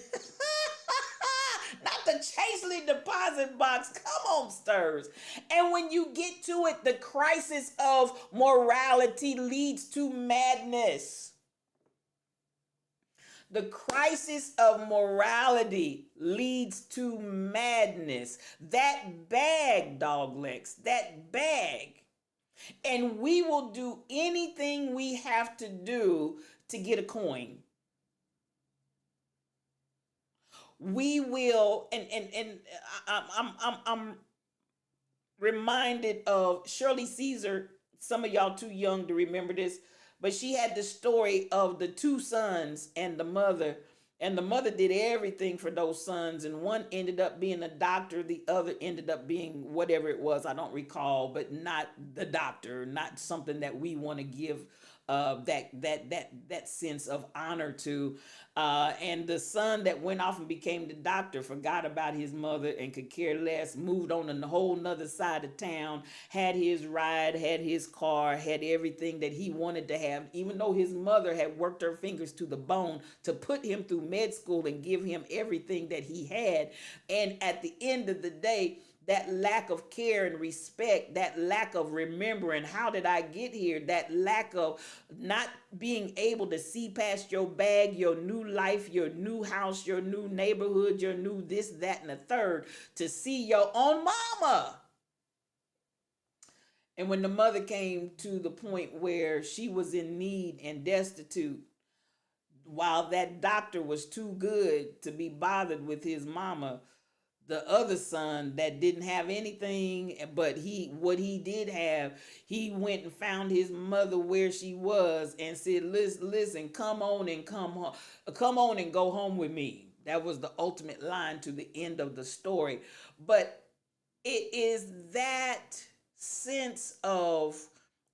Not the chastely deposit box. Come on, stirs. And when you get to it, the crisis of morality leads to madness. The crisis of morality leads to madness. That bag, dog legs, that bag. And we will do anything we have to do to get a coin. We will, and I'm reminded of Shirley Caesar. Some of y'all too young to remember this, but she had the story of the two sons and the mother. And the mother did everything for those sons, and one ended up being a doctor, the other ended up being whatever it was, I don't recall, but not the doctor, not something that we want to give that sense of honor to. And the son that went off and became the doctor forgot about his mother and could care less, moved on a whole nother side of town, had his ride, had his car, had everything that he wanted to have, even though his mother had worked her fingers to the bone to put him through med school and give him everything that he had. And at the end of the day, that lack of care and respect, that lack of remembering, how did I get here? That lack of not being able to see past your bag, your new life, your new house, your new neighborhood, your new this, that, and the third, to see your own mama. And when the mother came to the point where she was in need and destitute, while that doctor was too good to be bothered with his mama, the other son that didn't have anything, but what he did have, he went and found his mother where she was and said, listen, come on and go home with me. That was the ultimate line to the end of the story. But it is that sense of,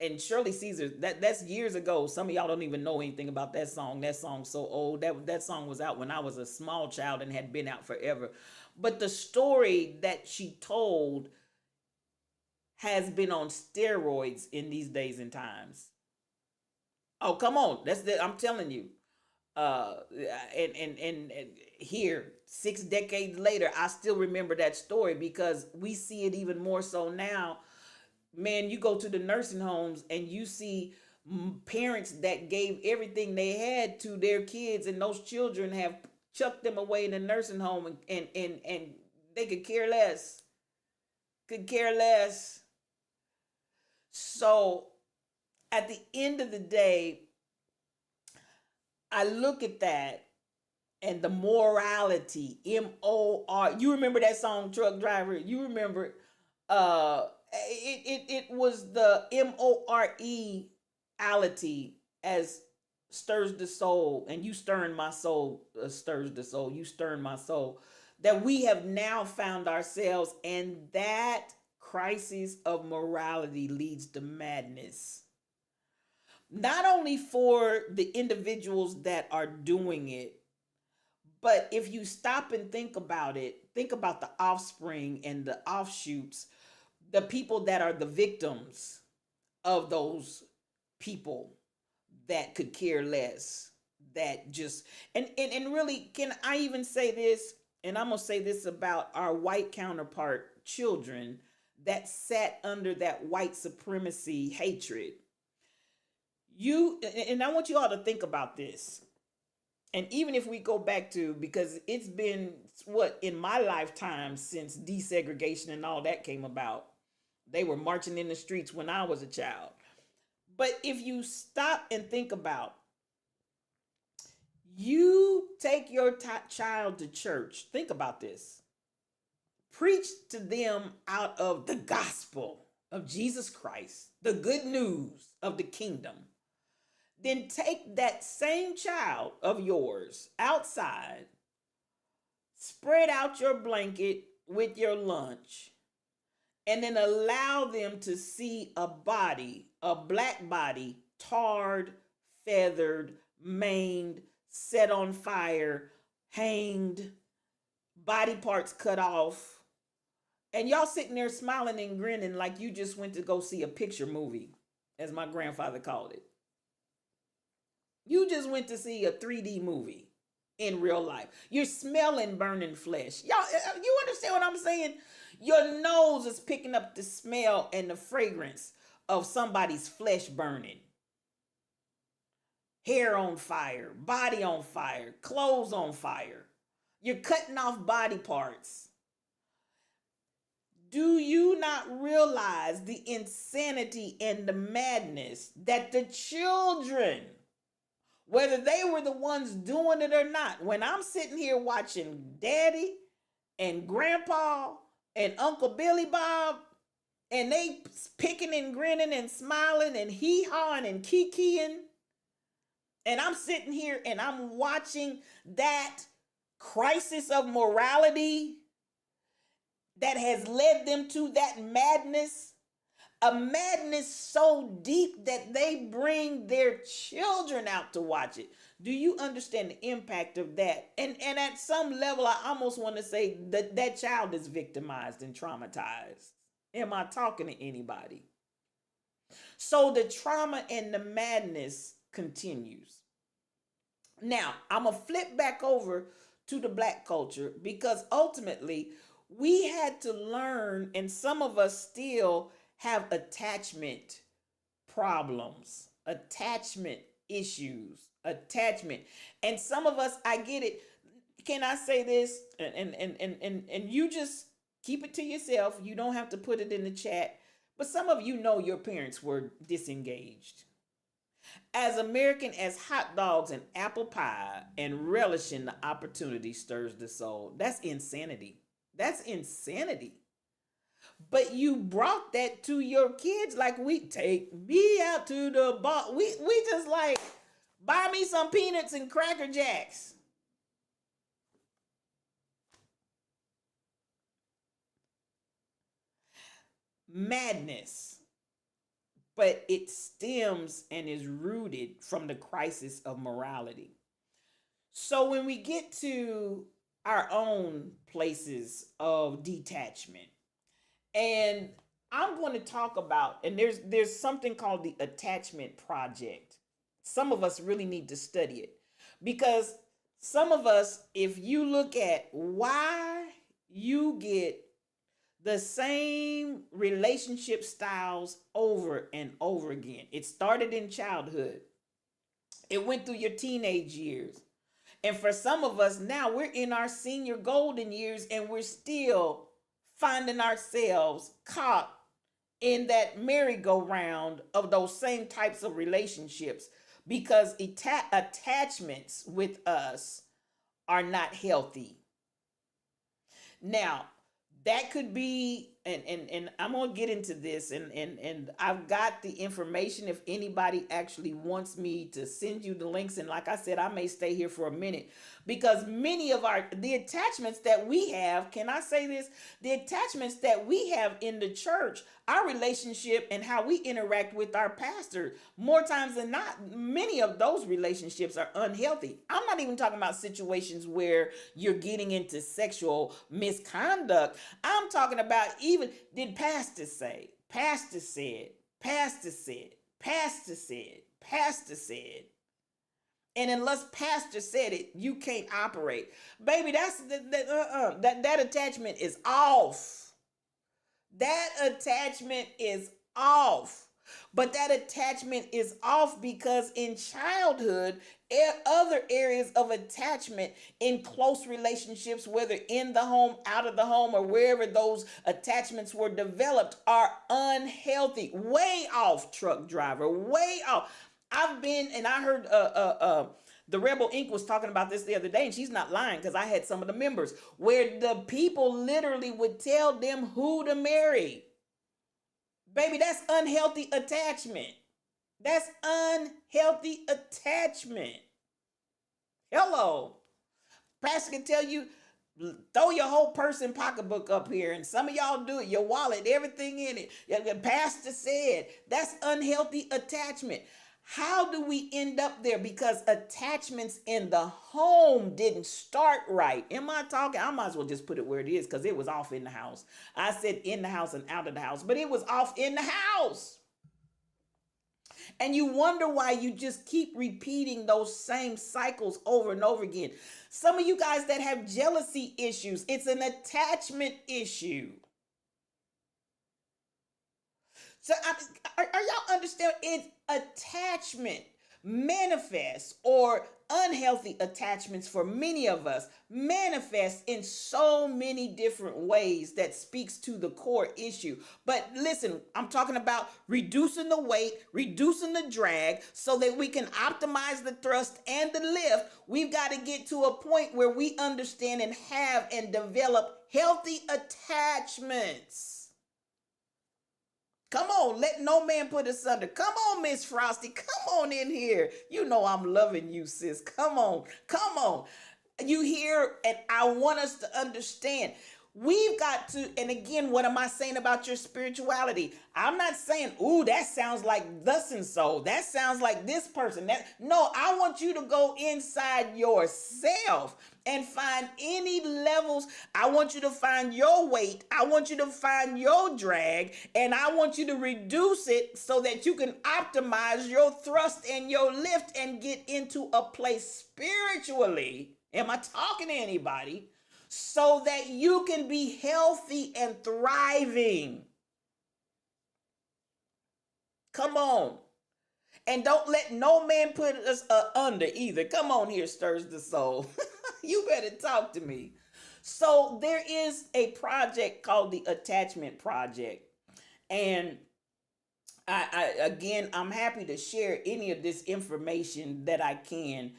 and Shirley Caesar, that's years ago. Some of y'all don't even know anything about that song. That song's so old. That song was out when I was a small child and had been out forever. But the story that she told has been on steroids in these days and times. Oh, come on. I'm telling you. And here, 6 decades later, I still remember that story because we see it even more so now. Man, you go to the nursing homes and you see parents that gave everything they had to their kids, and those children have chucked them away in a nursing home, and they could care less. Could care less. So at the end of the day, I look at that and the morality, M-O-R. You remember that song, Truck Driver? You remember it? It was the M-O-R-E-ality as stirs the soul, and you stirring my soul, stirs the soul, you stirring my soul, that we have now found ourselves, and that crisis of morality leads to madness. Not only for the individuals that are doing it, but if you stop and think about it, think about the offspring and the offshoots, the people that are the victims of those people that could care less, that just, and really, can I even say this, and I'm going to say this about our white counterpart children that sat under that white supremacy hatred. And I want you all to think about this. And even if we go back to, because it's been, in my lifetime since desegregation and all that came about, they were marching in the streets when I was a child. But if you stop and think about, you take your child to church, think about this. Preach to them out of the gospel of Jesus Christ, the good news of the kingdom. Then take that same child of yours outside, spread out your blanket with your lunch, and then allow them to see a body, a black body, tarred, feathered, maimed, set on fire, hanged, body parts cut off, and y'all sitting there smiling and grinning like you just went to go see a picture movie, as my grandfather called it. You just went to see a 3D movie in real life. You're smelling burning flesh. Y'all, you understand what I'm saying? Your nose is picking up the smell and the fragrance of somebody's flesh burning. Hair on fire, body on fire, clothes on fire. You're cutting off body parts. Do you not realize the insanity and the madness that the children, whether they were the ones doing it or not, when I'm sitting here watching Daddy and Grandpa and Uncle Billy Bob, and they picking and grinning and smiling and hee-hawing and kikiing, and I'm sitting here and I'm watching that crisis of morality that has led them to that madness, a madness so deep that they bring their children out to watch it. Do you understand the impact of that? And at some level, I almost want to say that that child is victimized and traumatized. Am I talking to anybody? So the trauma and the madness continues. Now, I'm going to flip back over to the black culture, because ultimately we had to learn, and some of us still have attachment problems, attachment issues, attachment. And some of us, I get it. Can I say this? And you just keep it to yourself. You don't have to put it in the chat. But some of you know your parents were disengaged. As American as hot dogs and apple pie, and relishing the opportunity stirs the soul. That's insanity. That's insanity. But you brought that to your kids, like, we take me out to the bar. We just like, buy me some peanuts and Cracker Jacks. Madness. But it stems and is rooted from the crisis of morality. So when we get to our own places of detachment, and I'm going to talk about, and there's something called the Attachment Project. Some of us really need to study it, because some of us, if you look at why you get the same relationship styles over and over again. It started in childhood. It went through your teenage years. And for some of us now, we're in our senior golden years and we're still finding ourselves caught in that merry-go-round of those same types of relationships because attachments with us are not healthy. Now, that could be, and I'm gonna get into this, and I've got the information if anybody actually wants me to send you the links. And like I said, I may stay here for a minute because many of the attachments that we have, can I say this? The attachments that we have in the church, our relationship and how we interact with our pastor, more times than not, many of those relationships are unhealthy. I'm not even talking about situations where you're getting into sexual misconduct. I'm talking about even, did pastor say, pastor said, pastor said, pastor said, pastor said. And unless pastor said it, you can't operate. Baby, that attachment is off. That attachment is off. But that attachment is off because in childhood, other areas of attachment in close relationships, whether in the home, out of the home, or wherever those attachments were developed, are unhealthy. Way off, truck driver, way off. I've been, and I heard the Rebel Inc. was talking about this the other day, and she's not lying because I had some of the members where the people literally would tell them who to marry. Baby, that's unhealthy attachment. That's unhealthy attachment. Hello. Pastor can tell you, throw your whole person pocketbook up here, and some of y'all do it, your wallet, everything in it. The pastor said, that's unhealthy attachment. How do we end up there? Because attachments in the home didn't start right. Am I talking? I might as well just put it where it is because it was off in the house. I said in the house and out of the house, but it was off in the house. And you wonder why you just keep repeating those same cycles over and over again. Some of you guys that have jealousy issues, it's an attachment issue. So are y'all understand? It's attachment manifests, or unhealthy attachments for many of us manifest in so many different ways that speaks to the core issue. But listen, I'm talking about reducing the weight, reducing the drag so that we can optimize the thrust and the lift. We've got to get to a point where we understand and have and develop healthy attachments. Come on, let no man put us under. Come on, Miss Frosty. Come on in here. You know I'm loving you, sis. Come on. Come on. You hear, and I want us to understand. We've got to, and again, what am I saying about your spirituality? I'm not saying, ooh, that sounds like thus and so. That sounds like this person. No, I want you to go inside yourself and find any levels. I want you to find your weight. I want you to find your drag, and I want you to reduce it so that you can optimize your thrust and your lift and get into a place spiritually. Am I talking to anybody? So that you can be healthy and thriving. Come on. And don't let no man put us under either. Come on here, stirs the soul. You better talk to me. So there is a project called the Attachment Project. And I'm happy to share any of this information that I can.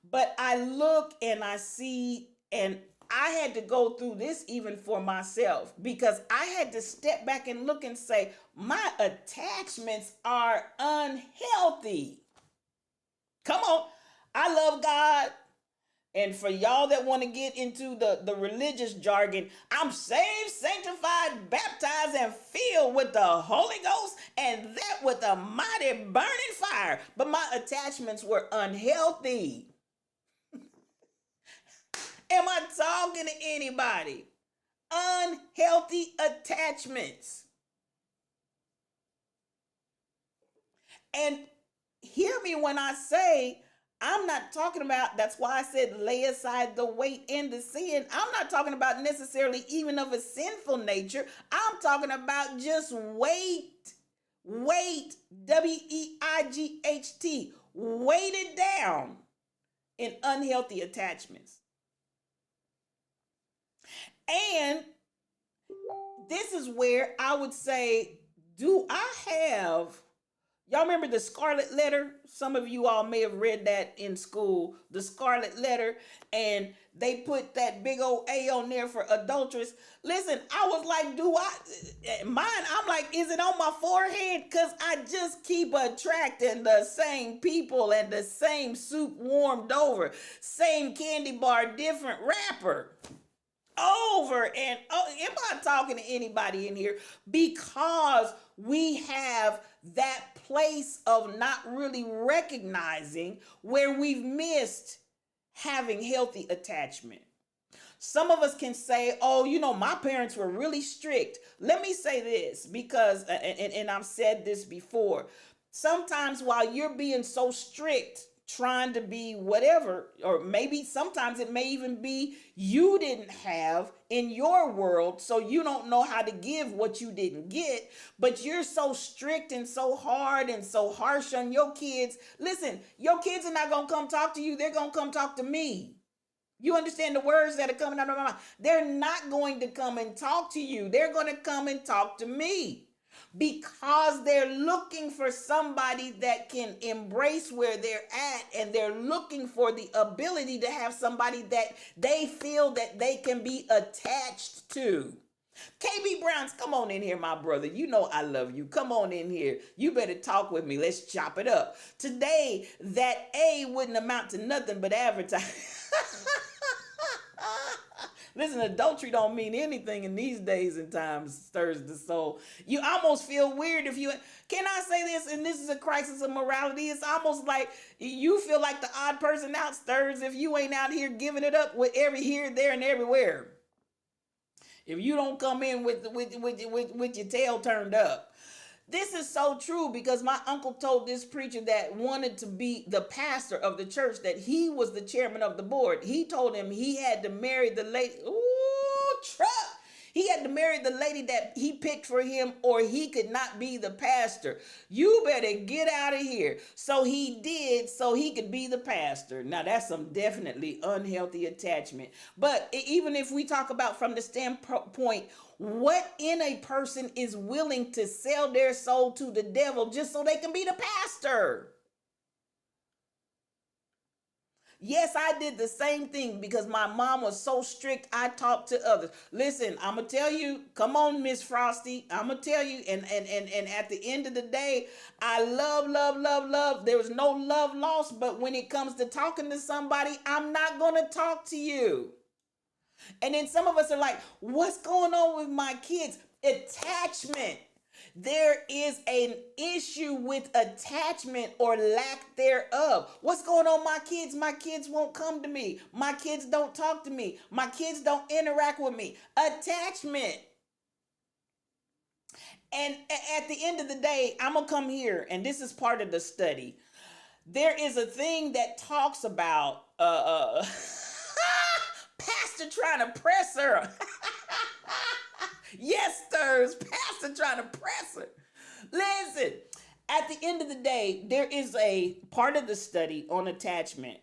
But I look and I see, and I had to go through this even for myself because I had to step back and look and say, my attachments are unhealthy. Come on. I love God. And for y'all that want to get into the religious jargon, I'm saved, sanctified, baptized, and filled with the Holy Ghost, and that with a mighty burning fire. But my attachments were unhealthy. Am I talking to anybody? Unhealthy attachments. And hear me when I say I'm not talking about, that's why I said lay aside the weight and the sin. I'm not talking about necessarily even of a sinful nature. I'm talking about just weight, WEIGHT, weighted down in unhealthy attachments. And this is where I would say, do I have, y'all remember the Scarlet Letter? Some of you all may have read that in school, the Scarlet Letter, and they put that big old A on there for adulteress. Listen, I was like, I'm like, is it on my forehead? Because I just keep attracting the same people and the same soup warmed over, same candy bar, different wrapper. Over and am I talking to anybody in here? Because we have that place of not really recognizing where we've missed having healthy attachment. Some of us can say, oh, my parents were really strict. Let me say this, because, and I've said this before, sometimes while you're being so strict, trying to be whatever, or maybe sometimes it may even be you didn't have in your world, so you don't know how to give what you didn't get, but you're so strict and so hard and so harsh on your kids. Listen, your kids are not going to come talk to you. They're going to come talk to me. You understand the words that are coming out of my mouth? They're not going to come and talk to you. They're going to come and talk to me. Because they're looking for somebody that can embrace where they're at, and they're looking for the ability to have somebody that they feel that they can be attached to. KB Browns, come on in here, my brother. You know I love you. Come on in here. You better talk with me. Let's chop it up. Today, that A wouldn't amount to nothing but advertising. Listen, adultery don't mean anything in these days and times, stirs the soul. You almost feel weird if you, can I say this? And this is a crisis of morality. It's almost like you feel like the odd person out, stirs, if you ain't out here giving it up with every here, there, and everywhere. If you don't come in with your tail turned up. This is so true, because my uncle told this preacher that wanted to be the pastor of the church that he was the chairman of the board. He told him he had to marry the lady. Ooh, truck. He had to marry the lady that he picked for him, or he could not be the pastor. You better get out of here. So he did, so he could be the pastor. Now that's some definitely unhealthy attachment. But even if we talk about from the standpoint, what in a person is willing to sell their soul to the devil just so they can be the pastor? Yes, I did the same thing because my mom was so strict. I talked to others. Listen, I'm going to tell you, come on, Miss Frosty. I'm going to tell you, and at the end of the day, I love. There was no love lost, but when it comes to talking to somebody, I'm not going to talk to you. And then some of us are like, what's going on with my kids? Attachment. There is an issue with attachment or lack thereof. What's going on, my kids? My kids won't come to me. My kids don't talk to me. My kids don't interact with me. Attachment. And at the end of the day, I'm going to come here, and this is part of the study. There is a thing that talks about pastor trying to press her. Yes, stirs. Pastor trying to press her. Listen, at the end of the day, there is a part of the study on attachment.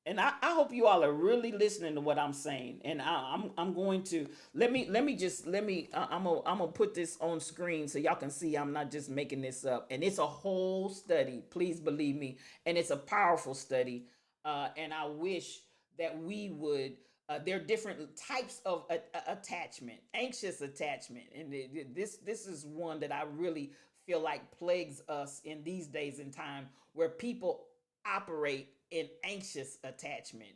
And I hope you all are really listening to what I'm saying. And I'm going to, I'm gonna put this on screen so y'all can see I'm not just making this up. And it's a whole study, please believe me. And it's a powerful study. And I wish that we would, there are different types of attachment, anxious attachment. And this is one that I really feel like plagues us in these days and time, where people operate in anxious attachment.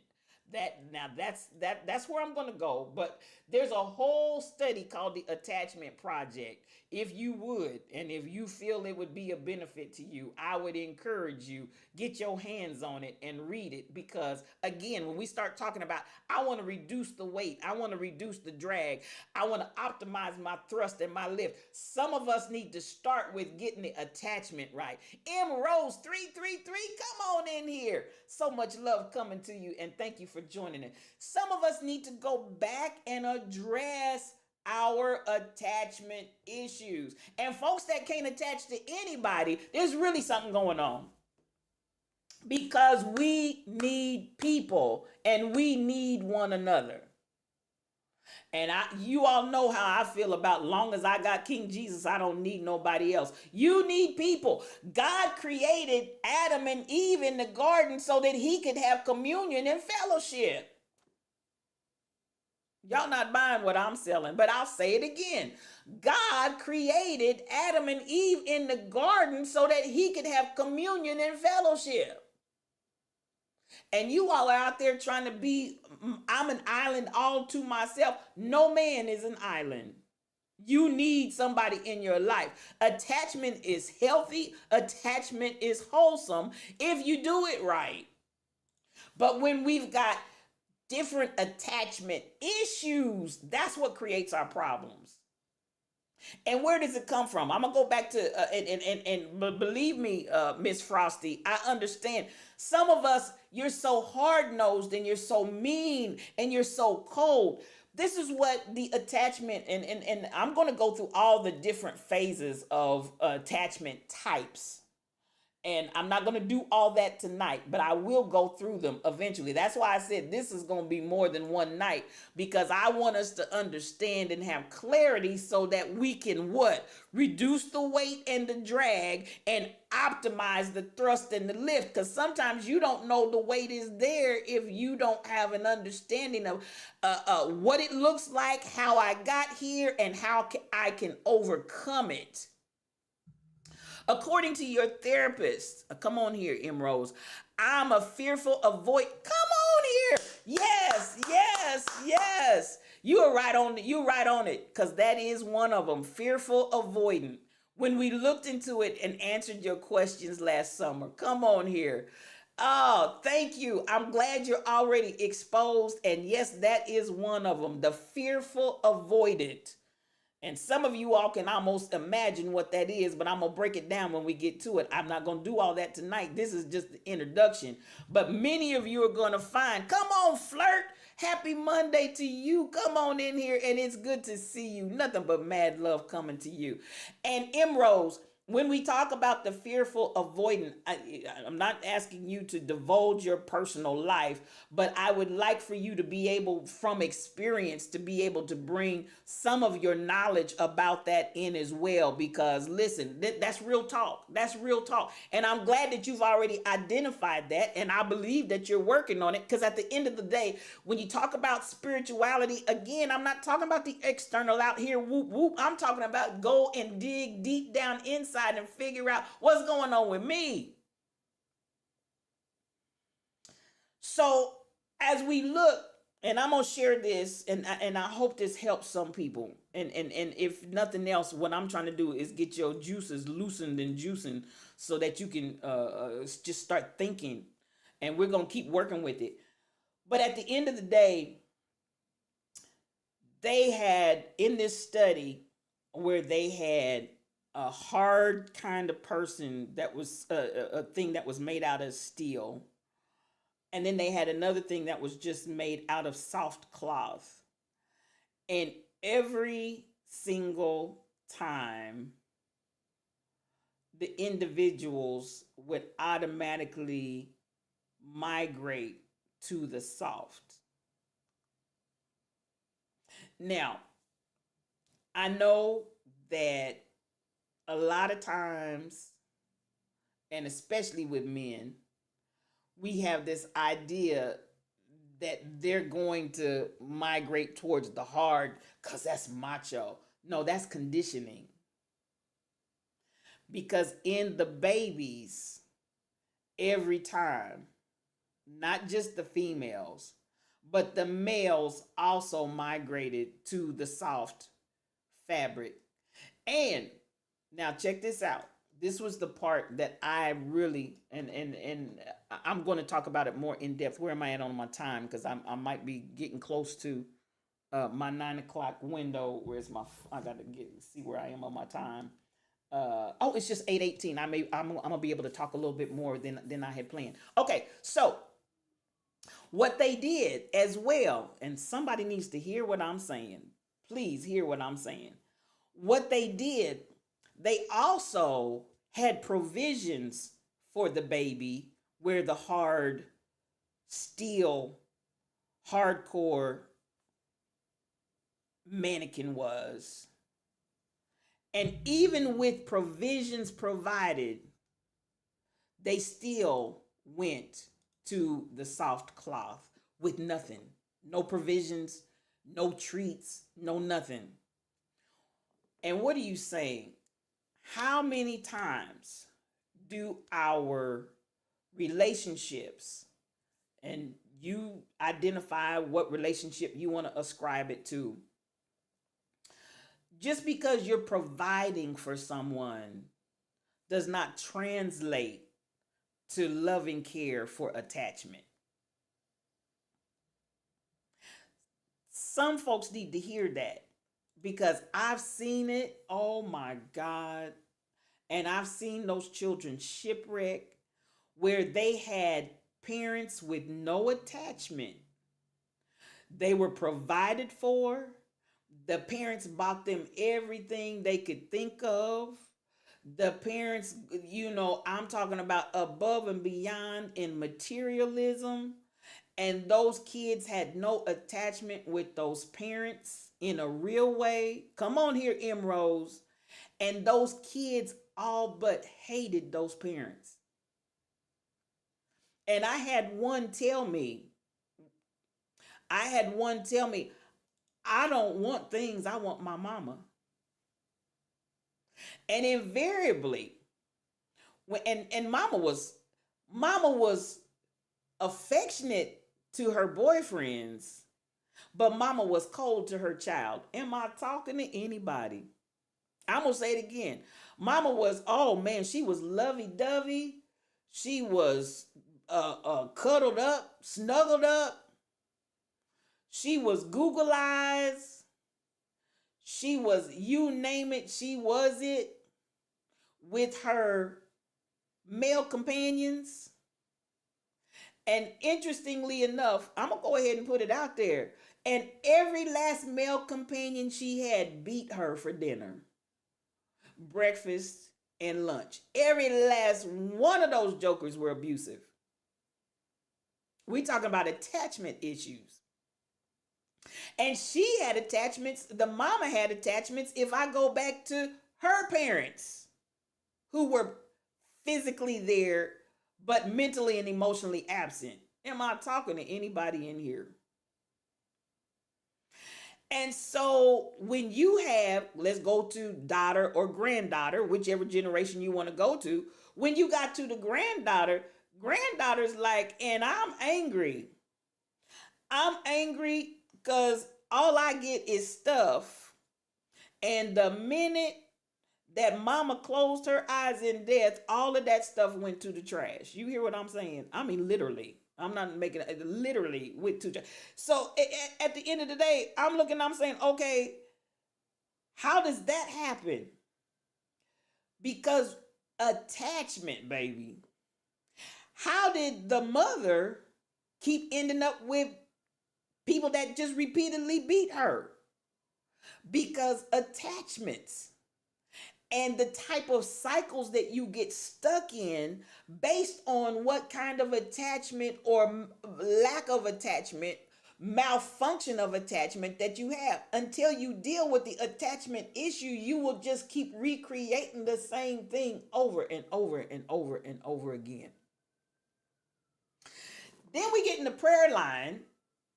That's where I'm going to go. But there's a whole study called the Attachment Project. If you would, and if you feel it would be a benefit to you, I would encourage you, get your hands on it and read it. Because again, when we start talking about, I want to reduce the weight, I want to reduce the drag, I want to optimize my thrust and my lift, some of us need to start with getting the attachment right. M Rose 333, come on in here. So much love coming to you, and thank you for joining it. Some of us need to go back and address our attachment issues. And folks that can't attach to anybody, there's really something going on. Because we need people and we need one another. And you all know how I feel about long as I got King Jesus, I don't need nobody else. You need people. God created Adam and Eve in the garden so that he could have communion and fellowship. Y'all not buying what I'm selling, but I'll say it again. God created Adam and Eve in the garden so that he could have communion and fellowship. And you all are out there trying to be, I'm an island all to myself. No man is an island. You need somebody in your life. Attachment is healthy. Attachment is wholesome if you do it right. But when we've got different attachment issues, that's what creates our problems. And where does it come from? I'm gonna go back to and believe me, Miss Frosty, I understand. Some of us, you're so hard-nosed and you're so mean and you're so cold. This is what the attachment, and I'm gonna go through all the different phases of attachment types. And I'm not going to do all that tonight, but I will go through them eventually. That's why I said this is going to be more than one night, because I want us to understand and have clarity so that we can what? Reduce the weight and the drag and optimize the thrust and the lift. Because sometimes you don't know the weight is there if you don't have an understanding of what it looks like, how I got here, and how I can overcome it. According to your therapist, come on here, M. Rose, I'm a fearful avoid. Come on here. Yes, yes, yes. You are right on it. You're right on it, because that is one of them, fearful avoidant. When we looked into it and answered your questions last summer, come on here. Oh, thank you. I'm glad you're already exposed. And yes, that is one of them, the fearful avoidant. And some of you all can almost imagine what that is, but I'm going to break it down when we get to it. I'm not going to do all that tonight. This is just the introduction. But many of you are going to find, come on, flirt. Happy Monday to you. Come on in here, and it's good to see you. Nothing but mad love coming to you. And M. Rose, when we talk about the fearful avoidant, I'm not asking you to divulge your personal life, but I would like for you to be able, from experience, to be able to bring some of your knowledge about that in as well. Because listen, that's real talk. That's real talk. And I'm glad that you've already identified that. And I believe that you're working on it. Because at the end of the day, when you talk about spirituality, again, I'm not talking about the external out here, whoop, whoop. I'm talking about go and dig deep down inside and figure out what's going on with me. So as we look, and I'm gonna share this, and I hope this helps some people. And if nothing else, what I'm trying to do is get your juices loosened and juicing so that you can just start thinking. And we're gonna keep working with it. But at the end of the day, they had in this study where they had a hard kind of person that was a thing that was made out of steel. And then they had another thing that was just made out of soft cloth. And every single time, the individuals would automatically migrate to the soft. Now, I know that a lot of times, and especially with men, we have this idea that they're going to migrate towards the hard because that's macho. No, that's conditioning. Because in the babies, every time, not just the females, but the males also migrated to the soft fabric. And now check this out. This was the part that I really, and I'm going to talk about it more in depth. Where am I at on my time? Because I might be getting close to my 9 o'clock window. Where's my? I got to see where I am on my time. Oh, it's just 8:18. I'm gonna be able to talk a little bit more than I had planned. Okay, so what they did as well, and somebody needs to hear what I'm saying. Please hear what I'm saying. What they did, they also had provisions for the baby where the hard steel, hardcore mannequin was. And even with provisions provided, they still went to the soft cloth with nothing. No provisions, no treats, no nothing. And what are you saying? How many times do our relationships, and you identify what relationship you want to ascribe it to, just because you're providing for someone does not translate to loving care for attachment. Some folks need to hear that, because I've seen it. Oh my God. And I've seen those children shipwreck where they had parents with no attachment. They were provided for. The parents bought them everything they could think of. The parents, I'm talking about above and beyond in materialism. And those kids had no attachment with those parents in a real way. Come on here, M. Rose. And those kids all but hated those parents. And I had one tell me, I don't want things, I want my mama. And invariably, and mama was affectionate to her boyfriends, but mama was cold to her child. Am I talking to anybody? I'm going to say it again. Mama was, oh man, she was lovey-dovey. She was cuddled up, snuggled up. She was Google eyes. She was, you name it, she was it with her male companions. And interestingly enough, I'm going to go ahead and put it out there. And every last male companion she had beat her for dinner, breakfast, and lunch. Every last one of those jokers were abusive. We talking about attachment issues. And she had attachments, the mama had attachments, if I go back to her parents, who were physically there, but mentally and emotionally absent. Am I talking to anybody in here? And so when you have, let's go to daughter or granddaughter, whichever generation you want to go to, when you got to the granddaughter's like, and I'm angry. I'm angry because all I get is stuff. And the minute that mama closed her eyes in death, all of that stuff went to the trash. You hear what I'm saying? I mean, literally. I'm not making it, literally went to trash. So at the end of the day, I'm saying, okay, how does that happen? Because attachment, baby. How did the mother keep ending up with people that just repeatedly beat her? Because attachments and the type of cycles that you get stuck in based on what kind of attachment or lack of attachment, malfunction of attachment that you have. Until you deal with the attachment issue, you will just keep recreating the same thing over and over and over and over again. Then we get in the prayer line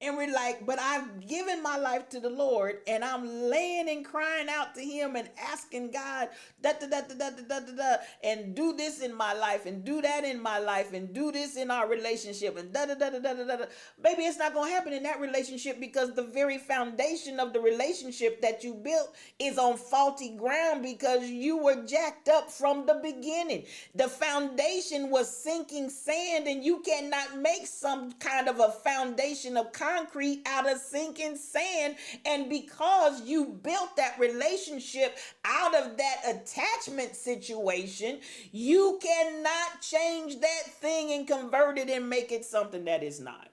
And we're like, but I've given my life to the Lord, and I'm laying and crying out to him and asking God, da, da, da, da, da, da, da, da, da, and do this in my life and do that in my life and do this in our relationship and da, da, da, da, da, da, da. Baby, it's not going to happen in that relationship because the very foundation of the relationship that you built is on faulty ground because you were jacked up from the beginning. The foundation was sinking sand, and you cannot make some kind of a foundation of concrete out of sinking sand. And because you built that relationship out of that attachment situation, you cannot change that thing and convert it and make it something that is not.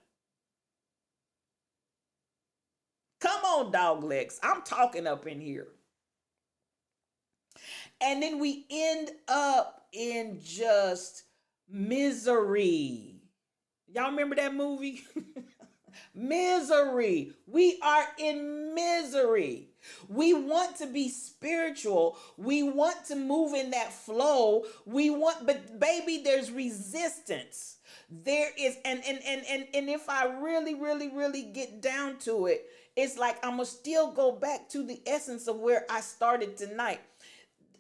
Come on, dog legs. I'm talking up in here. And then we end up in just misery. Y'all remember that movie? Misery. We are in misery. We want to be spiritual. We want to move in that flow. But baby, there's resistance. There is, and if I really get down to it, it's like I'm gonna still go back to the essence of where I started tonight.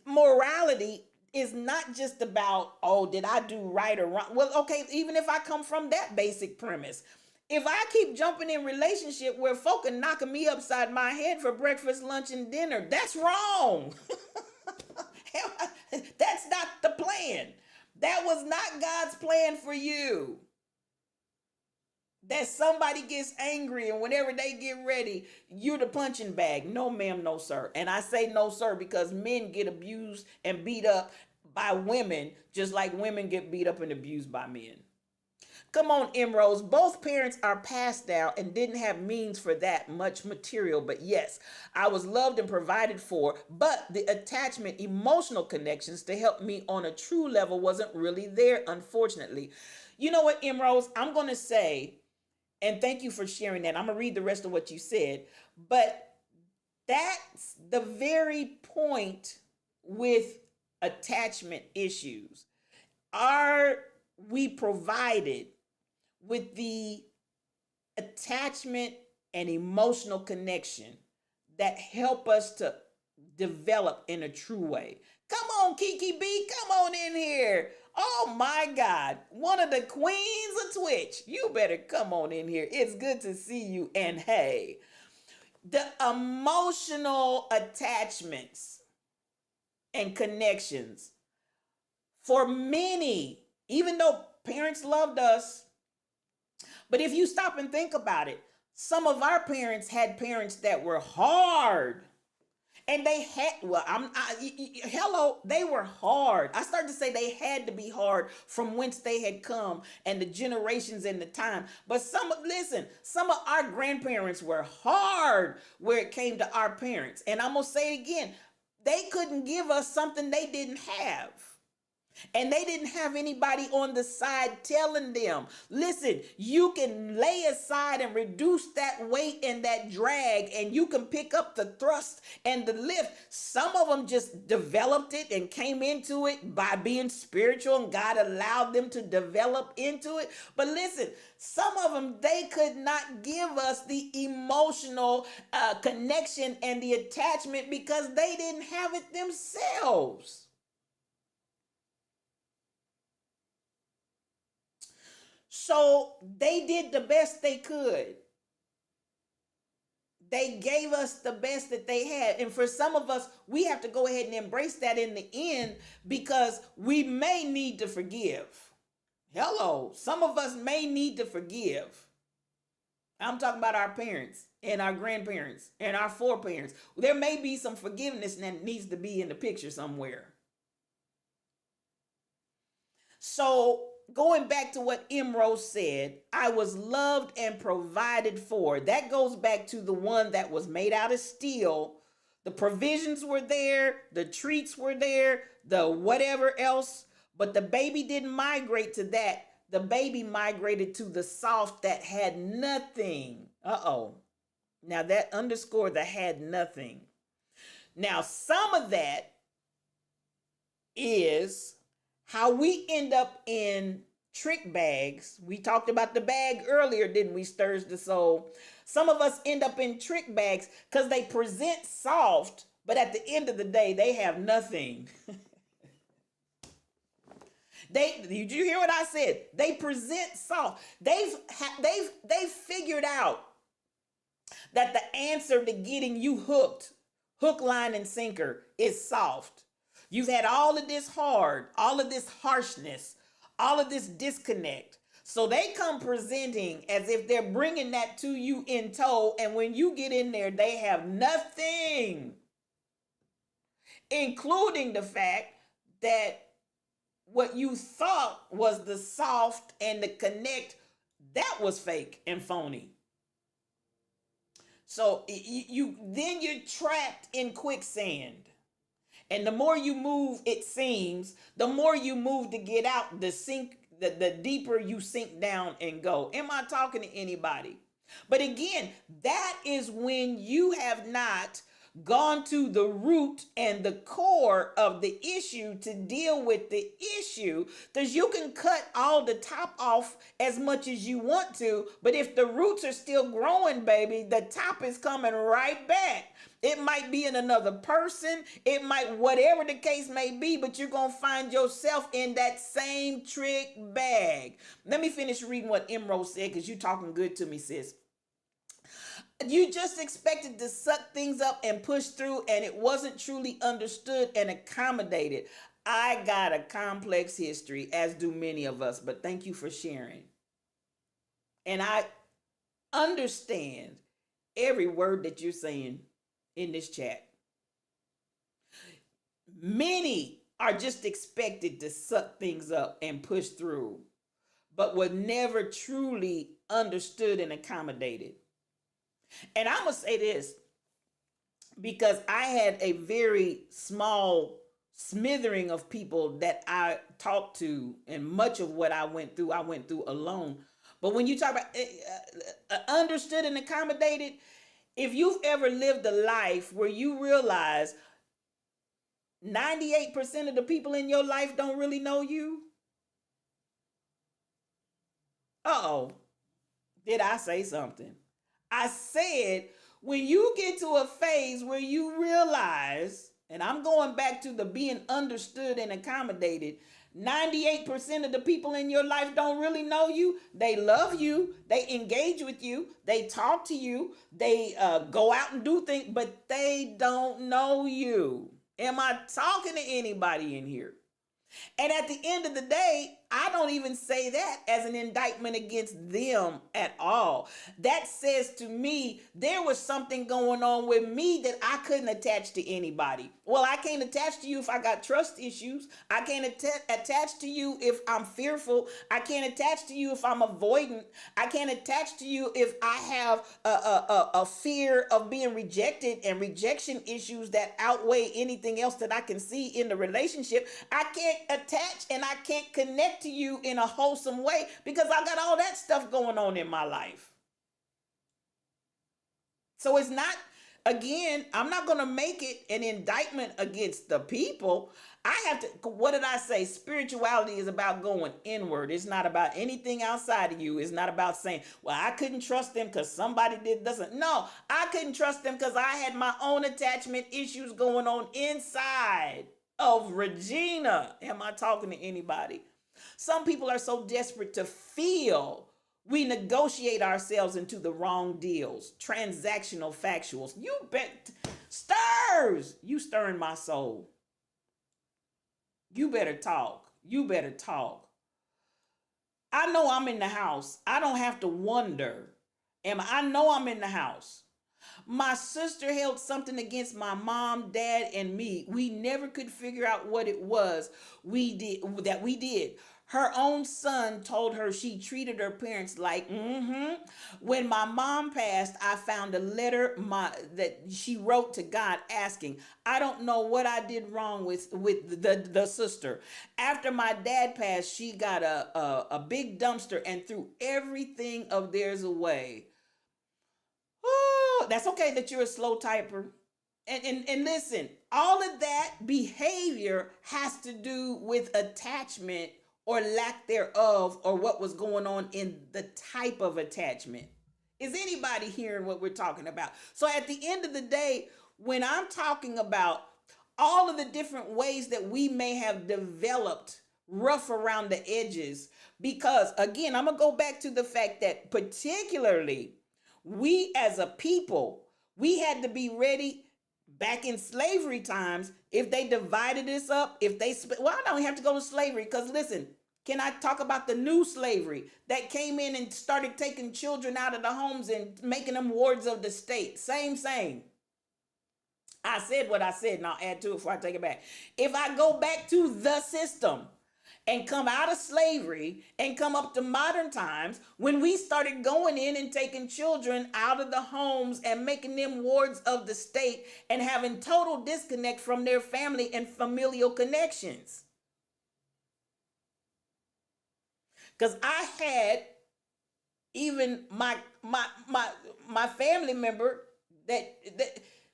Morality is not just about, oh, did I do right or wrong? Well, okay, even if I come from that basic premise, if I keep jumping in relationship where folk are knocking me upside my head for breakfast, lunch, and dinner, that's wrong. That's not the plan. That was not God's plan for you. That somebody gets angry and whenever they get ready, you're the punching bag. No, ma'am, no, sir. And I say no, sir, because men get abused and beat up by women just like women get beat up and abused by men. Come on, Emeralds. Both parents are passed down and didn't have means for that much material. But yes, I was loved and provided for. But the attachment, emotional connections to help me on a true level wasn't really there, unfortunately. You know what, Emeralds? I'm going to say, and thank you for sharing that. I'm going to read the rest of what you said. But that's the very point with attachment issues. Are we provided with the attachment and emotional connection that help us to develop in a true way? Come on, Kiki B, come on in here. Oh my God, one of the queens of Twitch. You better come on in here. It's good to see you. And hey, the emotional attachments and connections for many, even though parents loved us, but if you stop and think about it, some of our parents had parents that were hard. And they had, they were hard. I started to say they had to be hard from whence they had come and the generations and the time. But some of our grandparents were hard where it came to our parents. And I'm going to say it again, they couldn't give us something they didn't have. And they didn't have anybody on the side telling them, listen, you can lay aside and reduce that weight and that drag, and you can pick up the thrust and the lift. Some of them just developed it and came into it by being spiritual, and God allowed them to develop into it. But listen, some of them, they could not give us the emotional connection and the attachment because they didn't have it themselves. So they did the best they could. They gave us the best that they had. And for some of us, we have to go ahead and embrace that in the end because we may need to forgive. Hello, some of us may need to forgive. I'm talking about our parents and our grandparents and our foreparents. There may be some forgiveness that needs to be in the picture somewhere. So going back to what Emerald said, I was loved and provided for. That goes back to the one that was made out of steel. The provisions were there, the treats were there, the whatever else, but the baby didn't migrate to that. The baby migrated to the soft that had nothing. Now that underscore the had nothing. Now some of that is how we end up in trick bags. We talked about the bag earlier, didn't we? Stirs the soul. Some of us end up in trick bags because they present soft, but at the end of the day, they have nothing. Did you hear what I said? They present soft. They've figured out that the answer to getting you hooked, hook, line, and sinker, is soft. You've had all of this hard, all of this harshness, all of this disconnect. So they come presenting as if they're bringing that to you in tow, and when you get in there, they have nothing, including the fact that what you thought was the soft and the connect, that was fake and phony. So you're trapped in quicksand. And the more you move, it seems, the more you move to get out, the deeper you sink down and go. Am I talking to anybody? But again, that is when you have not gone to the root and the core of the issue to deal with the issue, because you can cut all the top off as much as you want to, but if the roots are still growing, baby, the top is coming right back. It might be in another person, it might, whatever the case may be, but you're going to find yourself in that same trick bag. Let me finish reading what Emerald said, because you're talking good to me, sis. You just expected to suck things up and push through, and it wasn't truly understood and accommodated. I got a complex history, as do many of us, but thank you for sharing. And I understand every word that you're saying in this chat. Many are just expected to suck things up and push through, but were never truly understood and accommodated. And I'm going to say this, because I had a very small smattering of people that I talked to, and much of what I went through alone. But when you talk about understood and accommodated, if you've ever lived a life where you realize 98% of the people in your life don't really know you. Uh-oh, did I say something? I said, when you get to a phase where you realize, and I'm going back to the being understood and accommodated, 98% of the people in your life don't really know you. They love you. They engage with you. They talk to you. They go out and do things, but they don't know you. Am I talking to anybody in here? And at the end of the day, I don't even say that as an indictment against them at all. That says to me, there was something going on with me that I couldn't attach to anybody. Well, I can't attach to you if I got trust issues. I can't attach to you if I'm fearful. I can't attach to you if I'm avoidant. I can't attach to you if I have a fear of being rejected and rejection issues that outweigh anything else that I can see in the relationship. I can't attach and I can't connect to you in a wholesome way because I got all that stuff going on in my life. So it's not, again, I'm not going to make it an indictment against the people. I have to, what did I say? Spirituality is about going inward. It's not about anything outside of you. It's not about saying, well, I couldn't trust them because somebody doesn't. No, I couldn't trust them because I had my own attachment issues going on inside of Regina. Am I talking to anybody? Some people are so desperate to feel, we negotiate ourselves into the wrong deals, transactional factuals. You bet, stirs, you stirring my soul. You better talk. You better talk. I know I'm in the house. I don't have to wonder. I know I'm in the house. My sister held something against my mom, dad, and me. We never could figure out what it was we did. Her own son told her she treated her parents like, When my mom passed, I found a letter that she wrote to God asking, I don't know what I did wrong with the sister. After my dad passed, she got a big dumpster and threw everything of theirs away. Oh, that's okay that you're a slow typer. And listen, all of that behavior has to do with attachment or lack thereof, or what was going on in the type of attachment. Is anybody hearing what we're talking about? So at the end of the day, when I'm talking about all of the different ways that we may have developed rough around the edges, because again, I'm gonna go back to the fact that particularly we as a people, we had to be ready back in slavery times. If they divided us up, well, I don't have to go to slavery, because listen, can I talk about the new slavery that came in and started taking children out of the homes and making them wards of the state? Same. I said what I said, and I'll add to it before I take it back. If I go back to the system and come out of slavery and come up to modern times, when we started going in and taking children out of the homes and making them wards of the state and having total disconnect from their family and familial connections. Because I had even my family member that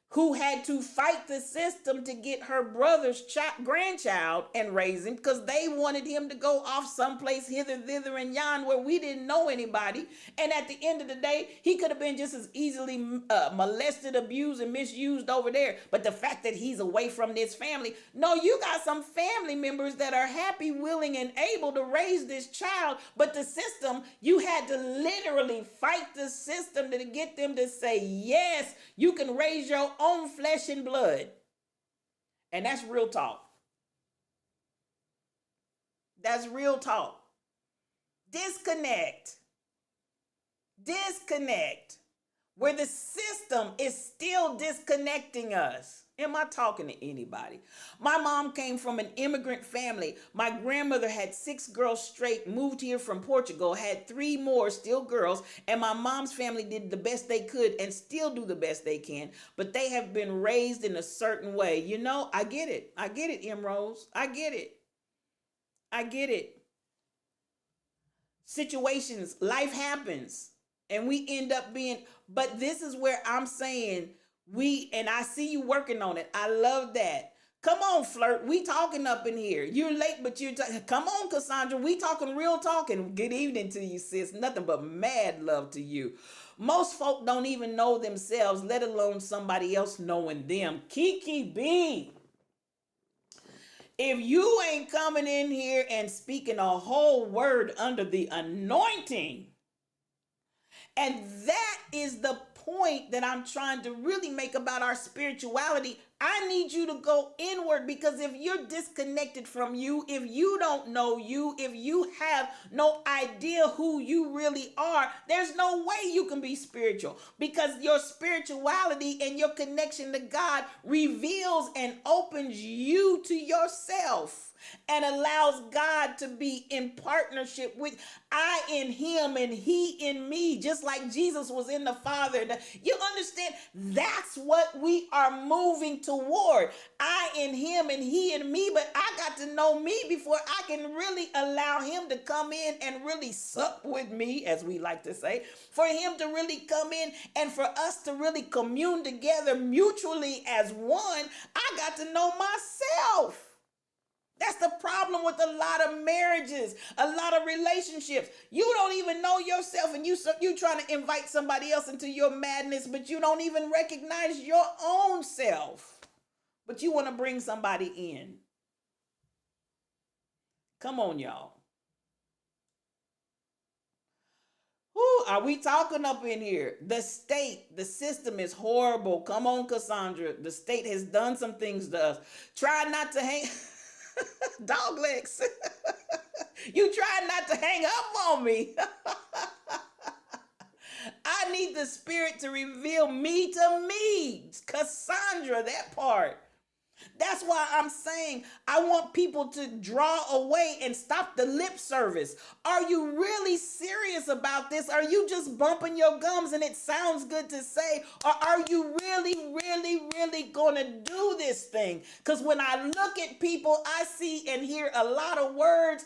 who had to fight the system to get her brother's grandchild and raise him, because they wanted him to go off someplace hither, thither, and yon where we didn't know anybody. And at the end of the day, he could have been just as easily molested, abused, and misused over there. But the fact that he's away from this family, no, you got some family members that are happy, willing, and able to raise this child. But the system, you had to literally fight the system to get them to say, yes, you can raise your own flesh and blood. And that's real talk. That's real talk. Disconnect. Where the system is still disconnecting us. Am I talking to anybody? My mom came from an immigrant family. My grandmother had 6 girls straight, moved here from Portugal, had 3 more, still girls, and my mom's family did the best they could and still do the best they can, but they have been raised in a certain way. You know, I get it, M. Rose. I get it. Situations, life happens, and we end up being, but this is where I'm saying, and I see you working on it. I love that. Come on, Flirt. We talking up in here. You're late, but come on, Cassandra. We talking real talking. Good evening to you, sis. Nothing but mad love to you. Most folk don't even know themselves, let alone somebody else knowing them. Kiki B. If you ain't coming in here and speaking a whole word under the anointing, and that is the point that I'm trying to really make about our spirituality, I need you to go inward, because if you're disconnected from you, if you don't know you, if you have no idea who you really are, there's no way you can be spiritual, because your spirituality and your connection to God reveals and opens you to yourself and allows God to be in partnership with I in him and he in me, just like Jesus was in the Father. You understand? That's what we are moving toward. I in him and he in me, but I got to know me before I can really allow him to come in and really sup with me, as we like to say, for him to really come in and for us to really commune together mutually as one. I got to know myself. That's the problem with a lot of marriages, a lot of relationships. You don't even know yourself, and you trying to invite somebody else into your madness, but you don't even recognize your own self. But you want to bring somebody in. Come on, y'all. Who are we talking up in here? The state, the system is horrible. Come on, Cassandra. The state has done some things to us. Try not to hang... Dog legs. You try not to hang up on me. I need the Spirit to reveal me to me. Cassandra, that part. That's why I'm saying I want people to draw away and stop the lip service. Are you really serious about this? Are you just bumping your gums and it sounds good to say? Or are you really, really, really going to do this thing? Because when I look at people, I see and hear a lot of words.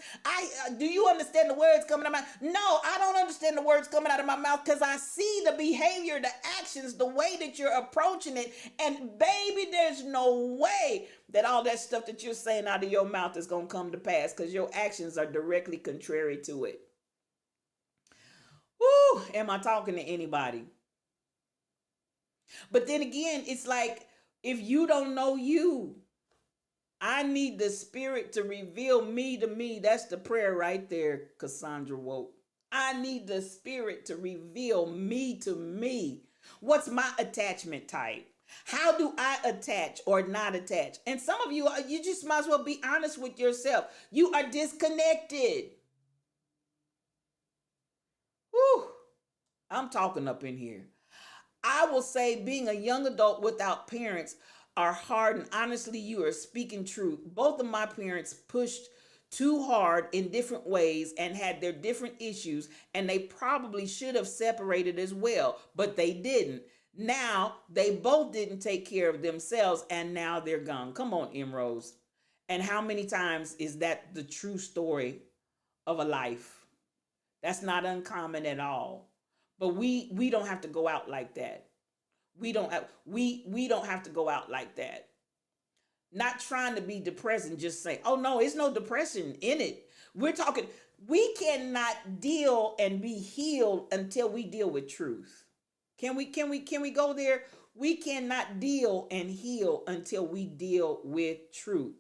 Do you understand the words coming out of my mouth? No, I don't understand the words coming out of my mouth, because I see the behavior, the actions, the way that you're approaching it. And baby, there's no way way that all that stuff that you're saying out of your mouth is going to come to pass, because your actions are directly contrary to it. Woo, am I talking to anybody? But then again, it's like, if you don't know you, I need the Spirit to reveal me to me. That's the prayer right there, Cassandra Woke. I need the Spirit to reveal me to me. What's my attachment type? How do I attach or not attach? And some of you, you just might as well be honest with yourself. You are disconnected. Whew. I'm talking up in here. I will say being a young adult without parents are hard, and honestly, you are speaking truth. Both of my parents pushed too hard in different ways and had their different issues, and they probably should have separated as well, but they didn't. Now, they both didn't take care of themselves, and now they're gone. Come on, Emerose. And how many times is that the true story of a life? That's not uncommon at all. But we don't have to go out like that. We don't have to go out like that. Not trying to be depressed and just say, oh no, it's no depression in it. We're talking, we cannot deal and be healed until we deal with truth. Can we go there? We cannot deal and heal until we deal with truth.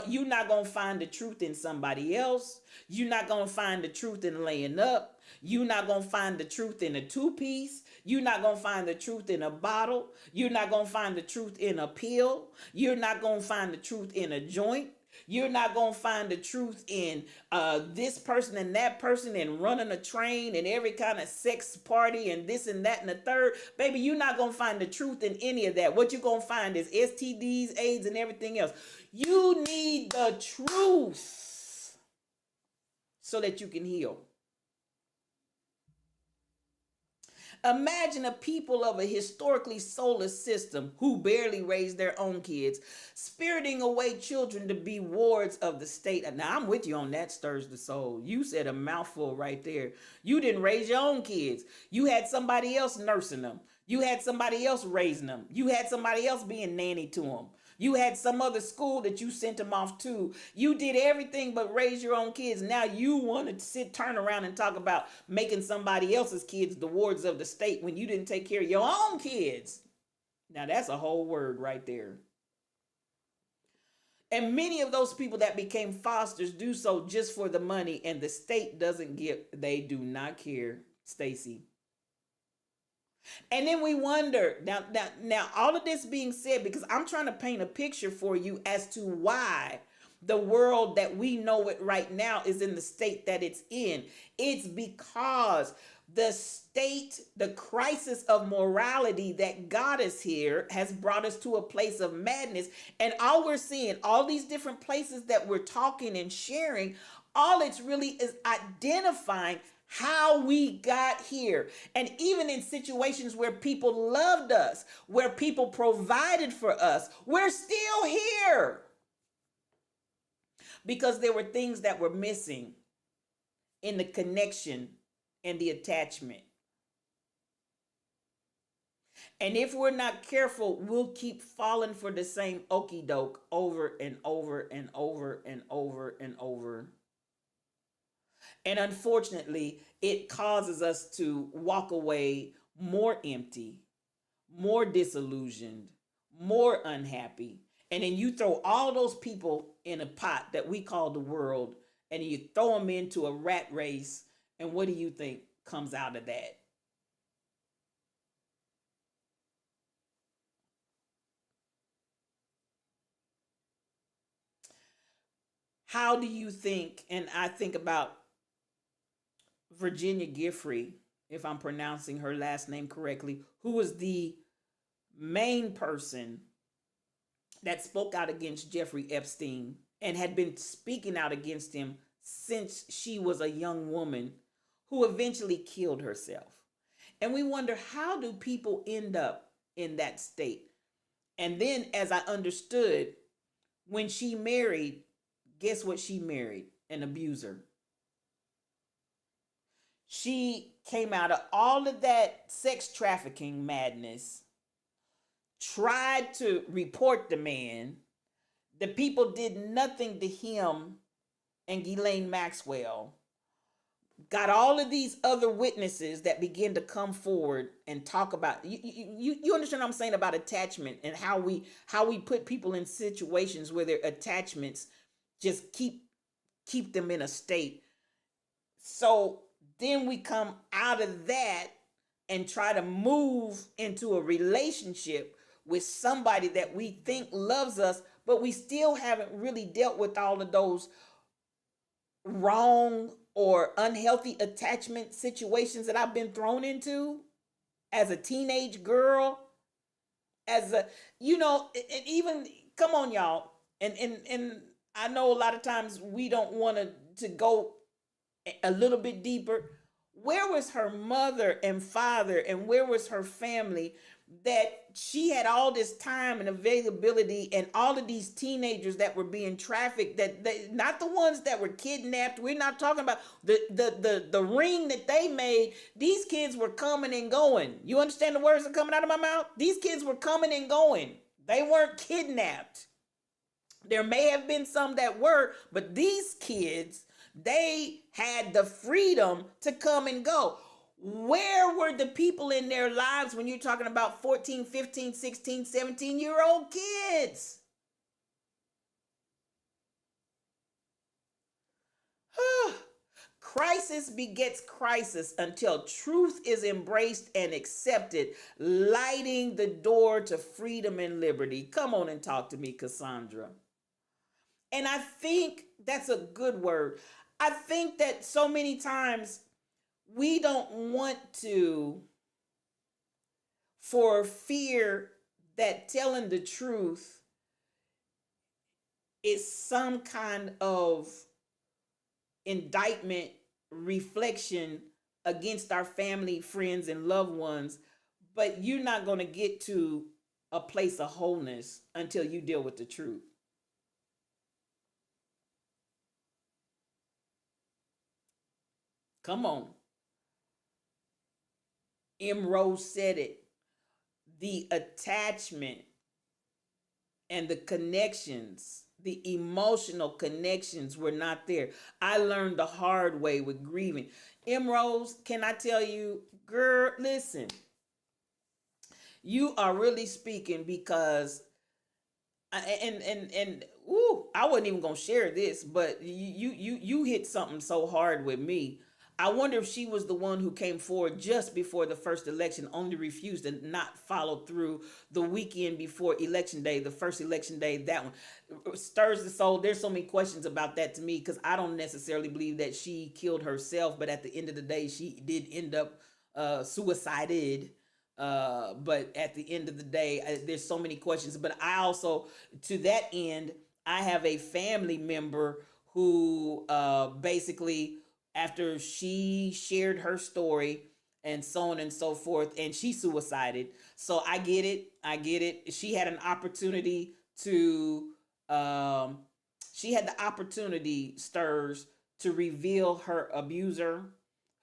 You're not going to find the truth in somebody else. You're not going to find the truth in laying up. You're not going to find the truth in a two-piece. You're not going to find the truth in a bottle. You're not going to find the truth in a pill. You're not going to find the truth in a joint. You're not going to find the truth in this person and that person and running a train and every kind of sex party and this and that and the third. Baby, you're not going to find the truth in any of that. What you're going to find is STDs, AIDS, and everything else. You need the truth so that you can heal. Imagine a people of a historically soulless system who barely raise their own kids, spiriting away children to be wards of the state. Now, I'm with you on that, stirs the soul. You said a mouthful right there. You didn't raise your own kids. You had somebody else nursing them. You had somebody else raising them. You had somebody else being nanny to them. You had some other school that you sent them off to. You did everything but raise your own kids. Now you want to turn around and talk about making somebody else's kids the wards of the state when you didn't take care of your own kids. Now that's a whole word right there. And many of those people that became fosters do so just for the money, and the state doesn't give, they do not care, Stacy. And then we wonder, now, all of this being said, because I'm trying to paint a picture for you as to why the world that we know it right now is in the state that it's in. It's because the state, the crisis of morality that got us here has brought us to a place of madness. And all we're seeing, all these different places that we're talking and sharing, all it's really is identifying how we got here. And even in situations where people loved us, where people provided for us, we're still here. Because there were things that were missing in the connection and the attachment. And if we're not careful, we'll keep falling for the same okie doke over and over and over and over and over. And unfortunately, it causes us to walk away more empty, more disillusioned, more unhappy. And then you throw all those people in a pot that we call the world, and you throw them into a rat race. And what do you think comes out of that? How do you think, and I think about Virginia Giuffre, if I'm pronouncing her last name correctly, who was the main person that spoke out against Jeffrey Epstein and had been speaking out against him since she was a young woman, who eventually killed herself. And we wonder, how do people end up in that state? And then, as I understood, when she married, guess what she married? An abuser. She came out of all of that sex trafficking madness tried to report the man. The people did nothing to him and Ghislaine Maxwell. Got all of these other witnesses that begin to come forward and talk about you understand what I'm saying about attachment and how we put people in situations where their attachments just keep them in a state. So then we come out of that and try to move into a relationship with somebody that we think loves us, but we still haven't really dealt with all of those wrong or unhealthy attachment situations that I've been thrown into as a teenage girl, as a, and even, come on, y'all. And I know a lot of times we don't want to go a little bit deeper. Where was her mother and father, and where was her family that she had all this time and availability, and all of these teenagers that were being trafficked, that they, not the ones that were kidnapped. We're not talking about the ring that they made. These kids were coming and going. You understand the words that are coming out of my mouth? These kids were coming and going. They weren't kidnapped. There may have been some that were, but these kids, they had the freedom to come and go. Where were the people in their lives when you're talking about 14, 15, 16, 17-year-old kids? Crisis begets crisis until truth is embraced and accepted, lighting the door to freedom and liberty. Come on and talk to me, Cassandra. And I think that's a good word. I think that so many times we don't want to, for fear that telling the truth is some kind of indictment, reflection against our family, friends, and loved ones. But you're not going to get to a place of wholeness until you deal with the truth. Come on. M. Rose said it. The attachment and the connections, the emotional connections were not there. I learned the hard way with grieving. M. Rose, can I tell you, girl, listen. You are really speaking, because I wasn't even gonna share this, but you hit something so hard with me. I wonder if she was the one who came forward just before the first election, only refused to not follow through the weekend before election day, the first election day. That one stirs the soul. There's so many questions about that to me, because I don't necessarily believe that she killed herself, but at the end of the day, she did end up suicided. But at the end of the day, there's so many questions. But I also, to that end, I have a family member who basically, after she shared her story and so on and so forth, and she suicided. So I get it. She had an opportunity to, Stirs, to reveal her abuser,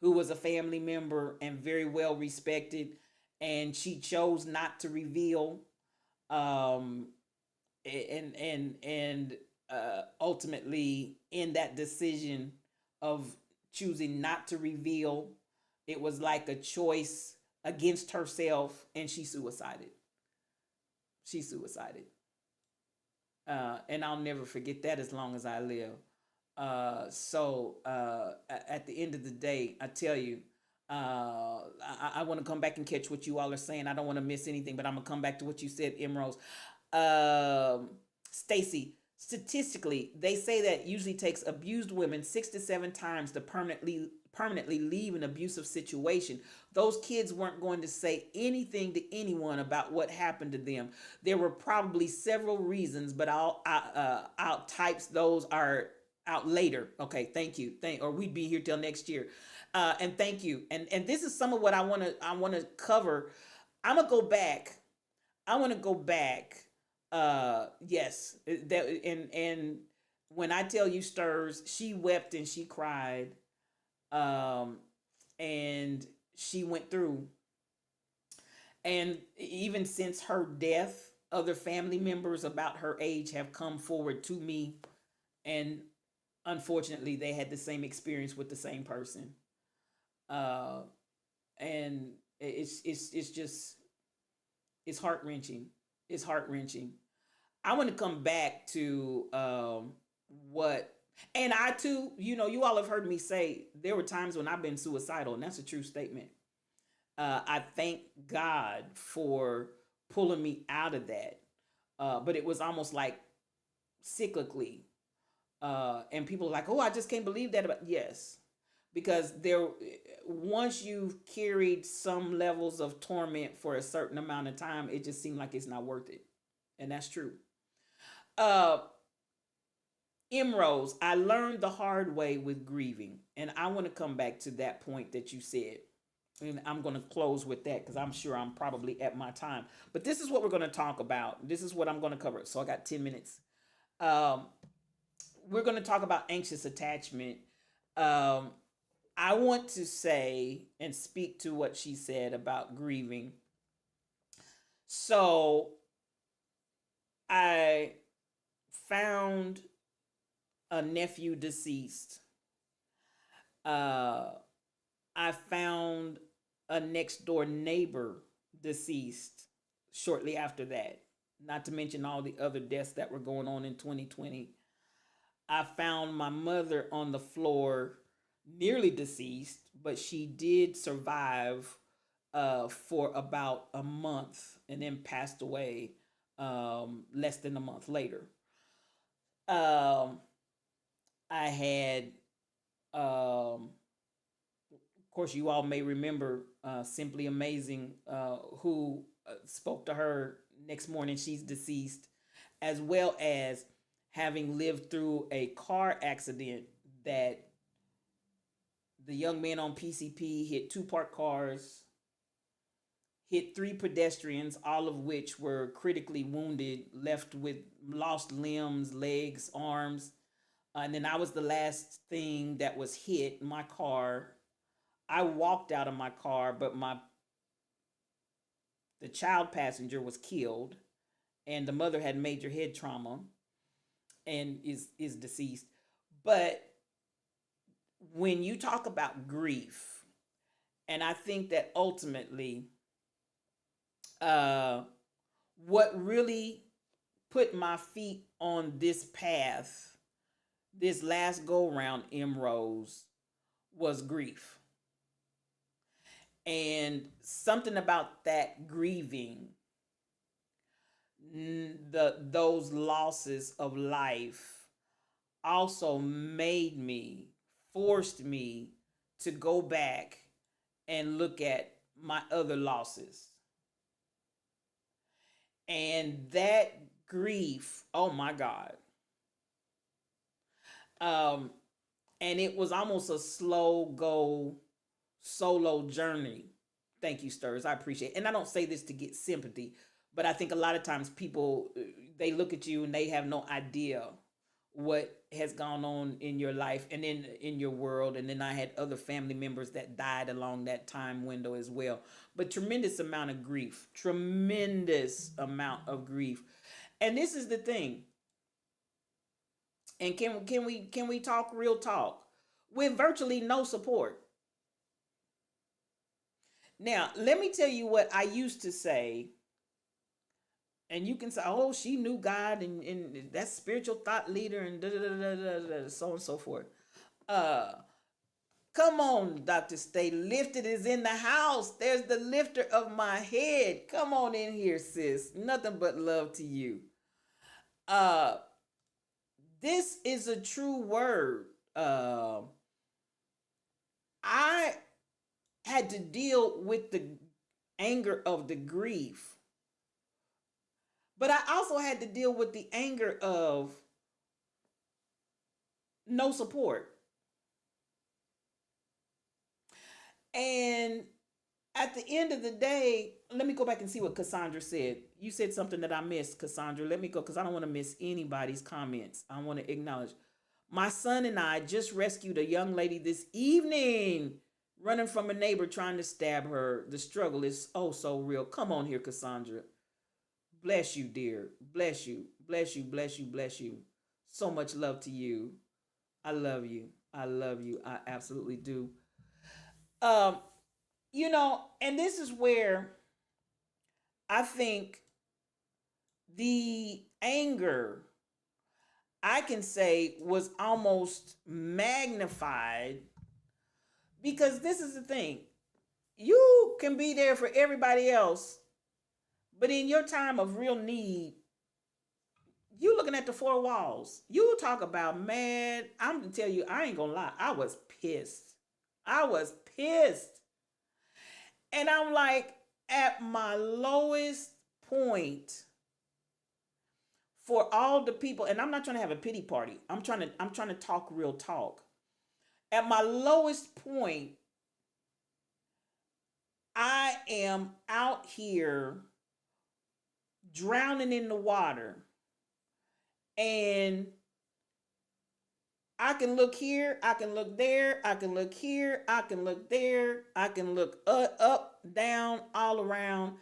who was a family member and very well respected. And she chose not to reveal, ultimately, in that decision of choosing not to reveal, it was like a choice against herself, and she suicided. And I'll never forget that as long as I live. So at the end of the day, I tell you, I want to come back and catch what you all are saying. I don't want to miss anything, but I'm gonna come back to what you said, Emerald. Stacy, statistically, they say that usually takes abused women 6 to 7 times to permanently leave an abusive situation. Those kids weren't going to say anything to anyone about what happened to them. There were probably several reasons, but I'll types those are out later. Okay, thank you. Or we'd be here till next year. And thank you. And this is some of what I want to cover. I'm gonna go back. I want to go back. Yes. And when I tell you, Stirs, she wept and she cried. And she went through. And even since her death, other family members about her age have come forward to me, and unfortunately, they had the same experience with the same person. Uh, and it's just it's heart wrenching. It's heart wrenching. I want to come back to what, and I too, you all have heard me say there were times when I've been suicidal, and that's a true statement. I thank God for pulling me out of that, but it was almost like cyclically, and people are like, "Oh, I just can't believe that." But yes, because once you've carried some levels of torment for a certain amount of time, it just seemed like it's not worth it, and that's true. Rose, I learned the hard way with grieving, and I want to come back to that point that you said, and I'm going to close with that because I'm sure I'm probably at my time. But this is what we're going to talk about. This is what I'm going to cover. So I got 10 minutes. We're going to talk about anxious attachment. I want to say and speak to what she said about grieving. So I found a nephew deceased. I found a next door neighbor deceased shortly after that, not to mention all the other deaths that were going on in 2020. I found my mother on the floor, nearly deceased, but she did survive for about a month and then passed away less than a month later. I had, of course, you all may remember Simply Amazing, who spoke to her next morning. She's deceased, as well as having lived through a car accident that the young man on PCP hit 2 parked cars, hit 3 pedestrians, all of which were critically wounded, left with lost limbs, legs, arms. And then I was the last thing that was hit, my car. I walked out of my car, but the child passenger was killed, and the mother had major head trauma and is deceased. But when you talk about grief, and I think that ultimately what really put my feet on this path, this last go round, Rose, was grief. And something about that grieving, those losses of life, also forced me to go back and look at my other losses. And that grief, oh my God. And it was almost a slow go solo journey. Thank you, Stirs. I appreciate it. And I don't say this to get sympathy, but I think a lot of times people, they look at you and they have no idea what has gone on in your life and in your world. And then I had other family members that died along that time window as well. But tremendous amount of grief. And this is the thing. And can we talk real talk? With virtually no support. Now, let me tell you what I used to say. And you can say, oh, she knew God and that's spiritual thought leader and so on and so forth. Come on, Dr. Stay Lifted is in the house. There's the lifter of my head. Come on in here, sis. Nothing but love to you. This is a true word. I had to deal with the anger of the grief, but I also had to deal with the anger of no support. And at the end of the day, let me go back and see what Cassandra said. You said something that I missed, Cassandra. Let me go, because I don't want to miss anybody's comments. I want to acknowledge. My son and I just rescued a young lady this evening. running from a neighbor trying to stab her. The struggle is oh so real. Come on here, Cassandra. Bless you, dear. Bless you. Bless you. Bless you. Bless you. So much love to you. I love you. I love you. I absolutely do. You know, and this is where I think the anger, I can say, was almost magnified because this is the thing. You can be there for everybody else, but in your time of real need, you looking at the four walls. You talk about, man, I'm gonna tell you, I ain't gonna lie. I was pissed. I was pissed. And I'm like, at my lowest point for all the people, and I'm not trying to have a pity party. I'm trying to talk real talk. At my lowest point, I am out here drowning in the water. And I can look here, I can look there, I can look here, I can look there, I can look up, down, all around.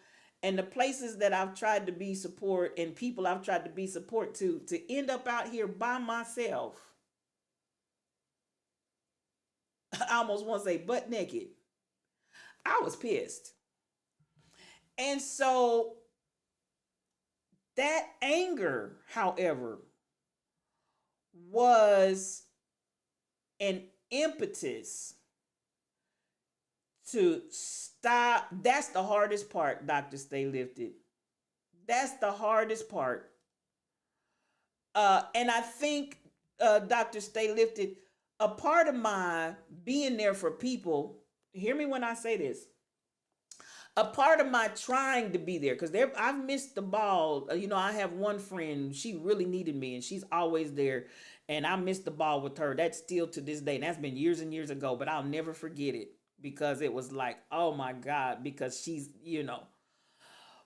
And the places that I've tried to be support and people I've tried to be support to end up out here by myself. I almost want to say butt naked. I was pissed. And so that anger, however, was an impetus to stop. That's the hardest part, Dr. Stay Lifted. That's the hardest part. And I think, Dr. Stay Lifted, a part of my being there for people, hear me when I say this, a part of my trying to be there, because I've missed the ball. You know, I have one friend, she really needed me, and she's always there, and I missed the ball with her. That's still to this day, and that's been years and years ago, but I'll never forget it, because it was like, oh my God, because she's, you know.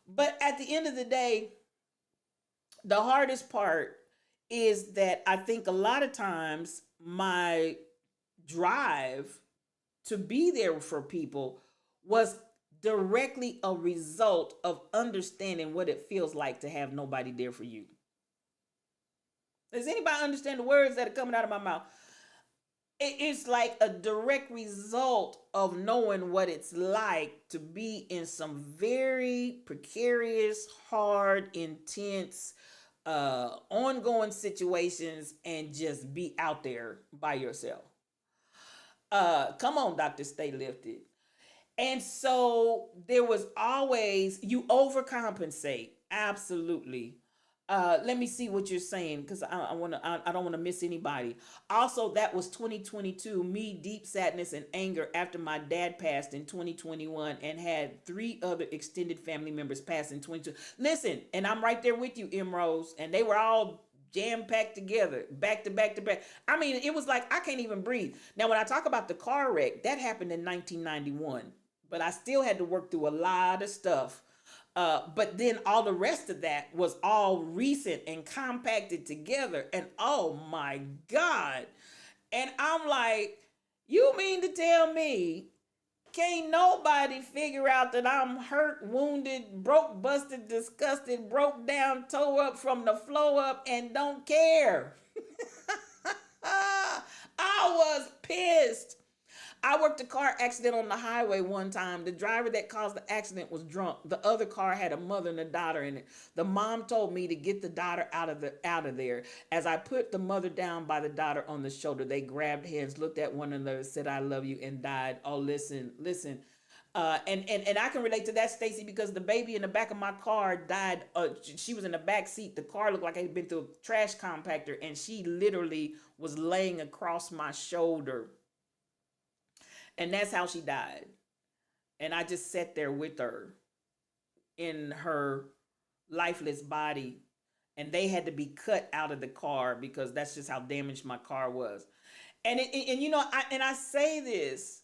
But at the end of the day, the hardest part is that I think a lot of times my drive to be there for people was directly a result of understanding what it feels like to have nobody there for you. Does anybody understand the words that are coming out of my mouth? It's like a direct result of knowing what it's like to be in some very precarious, hard, intense, ongoing situations and just be out there by yourself. Come on, Dr. Stay Lifted. And so there was always, you overcompensate. Absolutely. Let me see what you're saying, because I don't want to miss anybody. Also, that was 2022, me, deep sadness and anger after my dad passed in 2021 and had 3 other extended family members pass in 22. Listen, and I'm right there with you, M. Rose, and they were all jam-packed together, back to back to back. I mean, it was like, I can't even breathe. Now, when I talk about the car wreck, that happened in 1991, but I still had to work through a lot of stuff. But then all the rest of that was all recent and compacted together. And oh my God. And I'm like, you mean to tell me can't nobody figure out that I'm hurt, wounded, broke, busted, disgusted, broke down, tore up from the flow up and don't care? I was pissed. I worked a car accident on the highway one time. The driver that caused the accident was drunk. The other car had a mother and a daughter in it. The mom told me to get the daughter out of there. As I put the mother down by the daughter on the shoulder, they grabbed hands, looked at one another, said, "I love you," and died. Oh, listen. And I can relate to that, Stacy, because the baby in the back of my car died. She was in the back seat. The car looked like it had been through a trash compactor, and she literally was laying across my shoulder. And that's how she died. And I just sat there with her in her lifeless body. And they had to be cut out of the car because that's just how damaged my car was. And you know, I say this,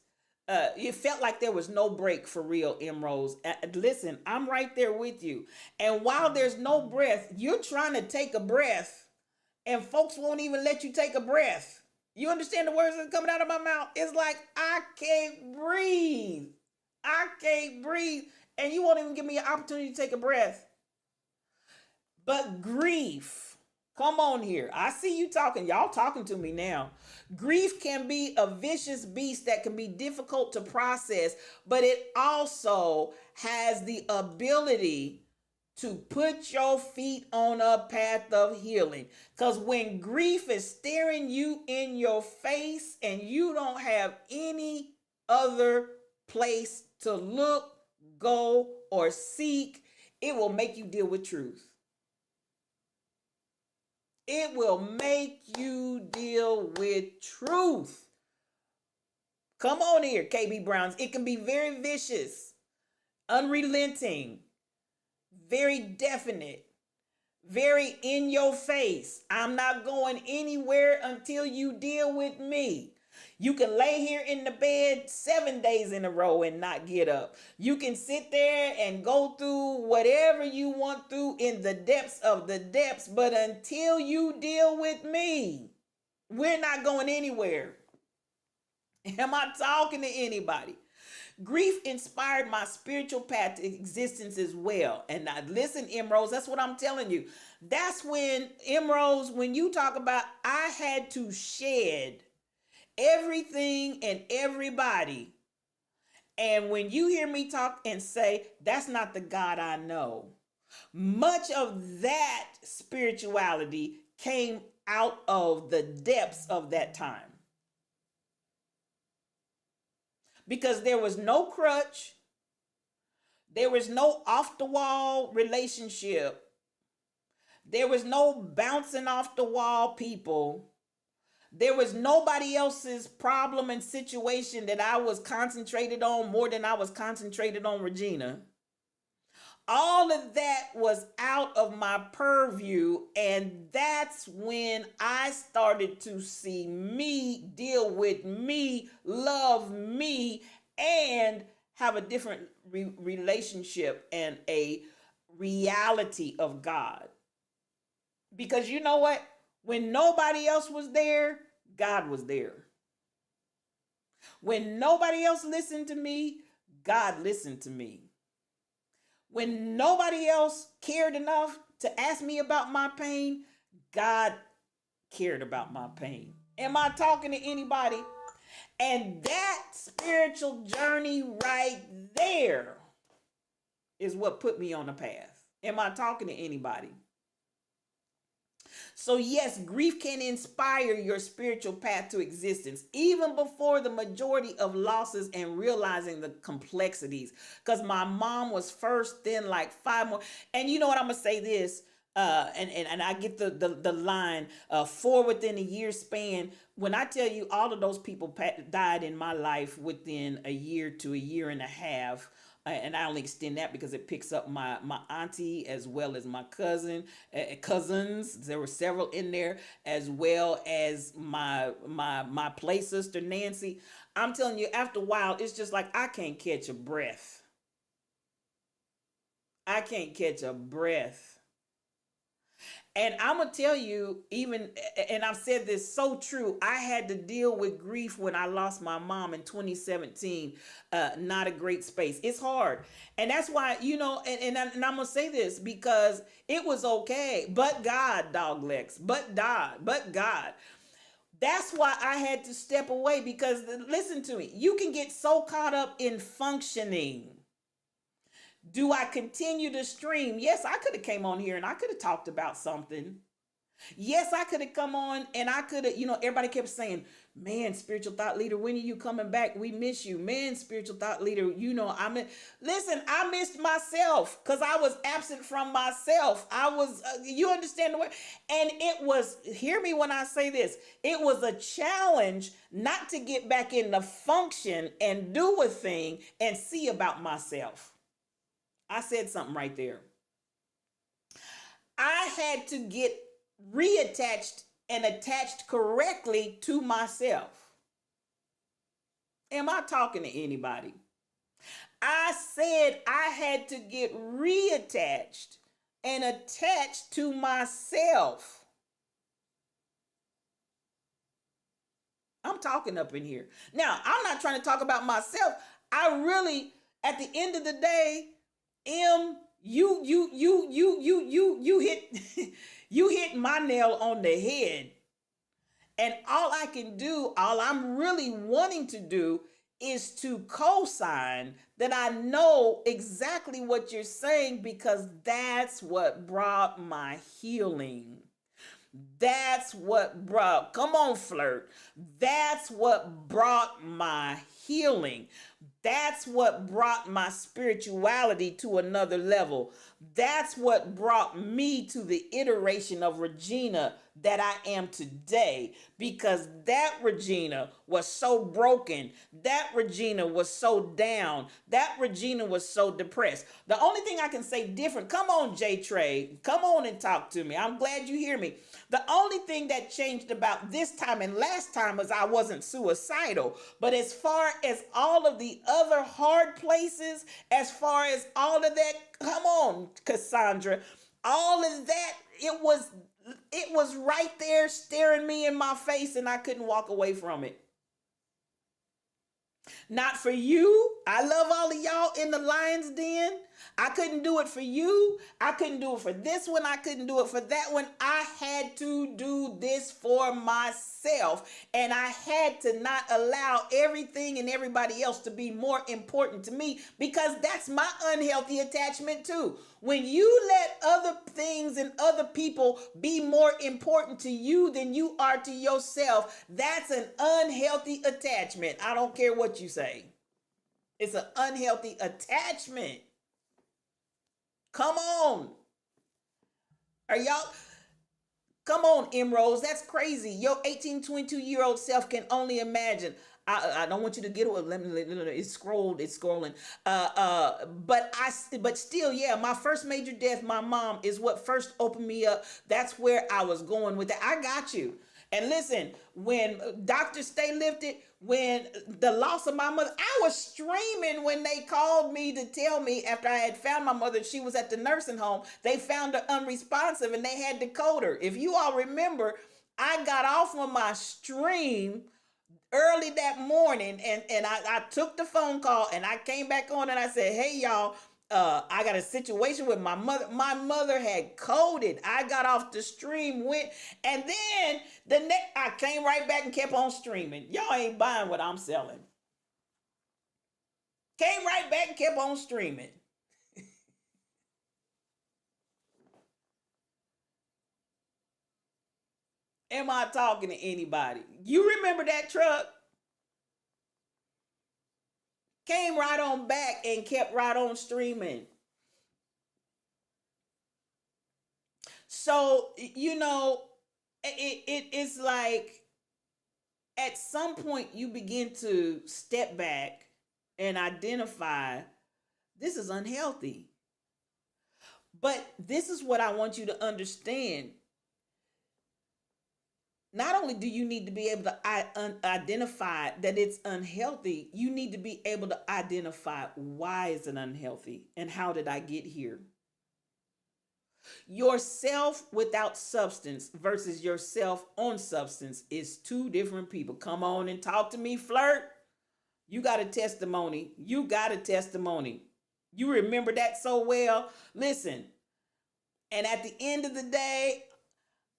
it felt like there was no break for real, M. Rose. Listen, I'm right there with you. And while there's no breath, you're trying to take a breath and folks won't even let you take a breath. You understand the words that are coming out of my mouth? It's like I can't breathe. I can't breathe. And you won't even give me an opportunity to take a breath. But grief, come on here. I see you talking. Y'all talking to me now. Grief can be a vicious beast that can be difficult to process, but it also has the ability to put your feet on a path of healing. Because when grief is staring you in your face and you don't have any other place to look, go, or seek, it will make you deal with truth. It will make you deal with truth. Come on here, KB Browns. It can be very vicious, unrelenting, very definite, very in your face. I'm not going anywhere until you deal with me. You can lay here in the bed 7 days in a row and not get up. You can sit there and go through whatever you want through in the depths of the depths, but until you deal with me, we're not going anywhere. Am I talking to anybody? Grief inspired my spiritual path to existence as well. And now listen, Emeralds, that's what I'm telling you. That's when, Emeralds, when you talk about I had to shed everything and everybody. And when you hear me talk and say, that's not the God I know, much of that spirituality came out of the depths of that time. Because there was no crutch, there was no off the wall relationship, there was no bouncing off the wall people. There was nobody else's problem and situation that I was concentrated on more than I was concentrated on Regina. All of that was out of my purview, and that's when I started to see me, deal with me, love me, and have a different relationship and a reality of God. Because you know what? When nobody else was there, God was there. When nobody else listened to me, God listened to me. When nobody else cared enough to ask me about my pain, God cared about my pain. Am I talking to anybody? And that spiritual journey right there is what put me on the path. Am I talking to anybody? So yes, grief can inspire your spiritual path to existence, even before the majority of losses and realizing the complexities. Because my mom was first, then like 5 more. And you know what, I'm going to say this, and I get the line, 4 within a year span. When I tell you all of those people died in my life within a year to a year and a half, and I only extend that because it picks up my auntie as well as my cousins. There were several in there, as well as my play sister Nancy. I'm telling you, after a while, it's just like I can't catch a breath. I can't catch a breath. And I'm going to tell you, even, and I've said this so true, I had to deal with grief when I lost my mom in 2017. Not a great space. It's hard. And that's why, you know, and I'm going to say this because it was okay. But God, Dog Lex, but God. That's why I had to step away because, listen to me, you can get so caught up in functioning. Do I continue to stream? Yes, I could have came on here and I could have talked about something. Yes, I could have come on and I could have, you know, everybody kept saying, man, spiritual thought leader, when are you coming back? We miss you. Man, spiritual thought leader, you know, listen, I missed myself because I was absent from myself. I was, you understand the word? And it was, hear me when I say this, it was a challenge not to get back in the function and do a thing and see about myself. I said something right there. I had to get reattached and attached correctly to myself. Am I talking to anybody? I said I had to get reattached and attached to myself. talking up in here. Now, I'm not trying to talk about myself. I really, at the end of the day, you hit you hit my nail on the head. And all I can do, all I'm really wanting to do is to co-sign that I know exactly what you're saying, because that's what brought my healing. That's what brought, come on, Flirt. That's what brought my healing. That's what brought my spirituality to another level. That's what brought me to the iteration of Regina that I am today, because that Regina was so broken. That Regina was so down. That Regina was so depressed. The only thing I can say different, come on, J Trey, come on and talk to me. I'm glad you hear me. The only thing that changed about this time and last time was I wasn't suicidal. But as far as all of the other hard places, as far as all of that, come on, Cassandra, all of that, it was right there staring me in my face, and I couldn't walk away from it. Not for you. I love all of y'all in the Lion's Den. I couldn't do it for you. I couldn't do it for this one. I couldn't do it for that one. I had to do this for myself. And I had to not allow everything and everybody else to be more important to me, because that's my unhealthy attachment too. When you let other things and other people be more important to you than you are to yourself, that's an unhealthy attachment. I don't care what you say. It's an unhealthy attachment. Come on. Are y'all? Come on, Emeralds. That's crazy. Your 18, 22-year-old self can only imagine. I don't want you to get away. It's scrolling. But still, yeah, my first major death, my mom, is what first opened me up. That's where I was going with that. I got you. And listen, when Dr. Stay Lifted, when the loss of my mother, I was streaming when they called me to tell me, after I had found my mother, she was at the nursing home. They found her unresponsive and they had to code her. If you all remember, I got off on my stream early that morning, and I took the phone call, and I came back on and I said, hey, y'all, I got a situation with my mother. My mother had coded. I got off the stream, went, and then I came right back and kept on streaming. Y'all ain't buying what I'm selling. Came right back and kept on streaming. Am I talking to anybody? You remember that truck? Came right on back and kept right on streaming. So, you know, it's like at some point you begin to step back and identify this is unhealthy. But this is what I want you to understand. Not only do you need to be able to identify that it's unhealthy, you need to be able to identify why is it unhealthy and how did I get here? Yourself without substance versus yourself on substance is two different people. Come on and talk to me, Flirt. You got a testimony. You got a testimony. You remember that so well. Listen, and at the end of the day,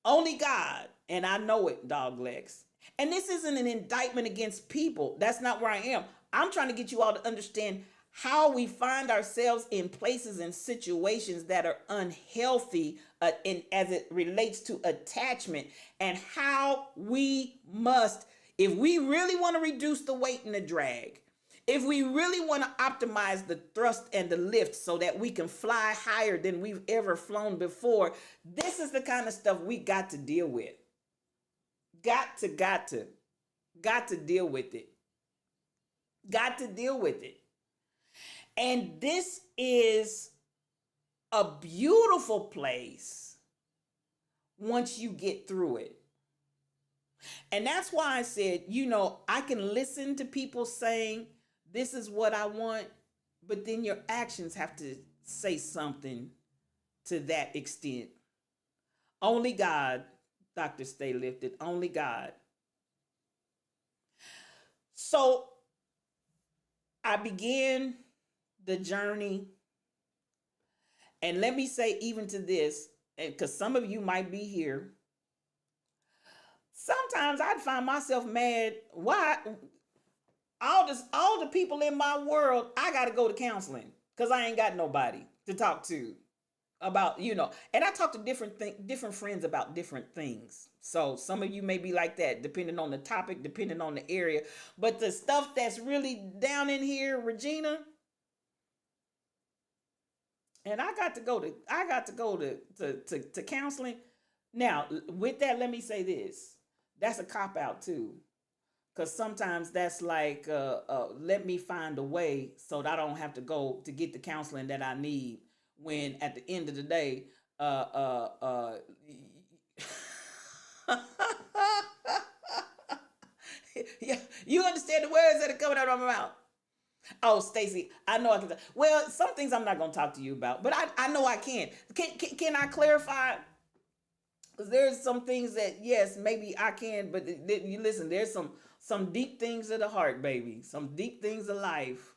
only God, and I know it, Dog Lex. And this isn't an indictment against people. That's not where I am. I'm trying to get you all to understand how we find ourselves in places and situations that are unhealthy as it relates to attachment, and how we must, if we really want to reduce the weight and the drag, if we really want to optimize the thrust and the lift so that we can fly higher than we've ever flown before, this is the kind of stuff we got to deal with. Got to deal with it. Got to deal with it. And this is a beautiful place once you get through it. And that's why I said, you know, I can listen to people saying, this is what I want, but then your actions have to say something to that extent. Only God, Dr. Stay Lifted, only God. So I began the journey, and let me say, even to this, and because some of you might be here, sometimes I'd find myself mad. Why all the people in my world, I got to go to counseling because I ain't got nobody to talk to about, and I talk to different friends about different things. So some of you may be like that, depending on the topic, depending on the area. But the stuff that's really down in here, Regina, and I got to go to counseling. Now, with that, let me say this. That's a cop out too. Because sometimes that's like, let me find a way so that I don't have to go to get the counseling that I need, when at the end of the day, yeah, you understand the words that are coming out of my mouth. Oh, Stacy, I know I can. Well, some things I'm not going to talk to you about, but I know I can. Can I clarify? Because there's some things that, yes, maybe I can, but you listen, there's some deep things of the heart, baby. Some deep things of life.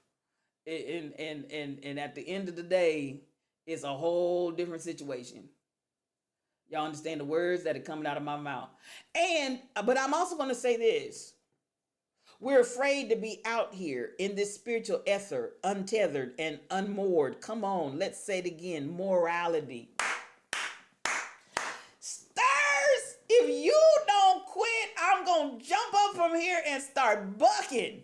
And at the end of the day, it's a whole different situation. Y'all understand the words that are coming out of my mouth. But I'm also going to say this. We're afraid to be out here in this spiritual ether, untethered and unmoored. Come on, let's say it again. Morality. Stars, if you don't quit, I'm going to jump up from here and start bucking.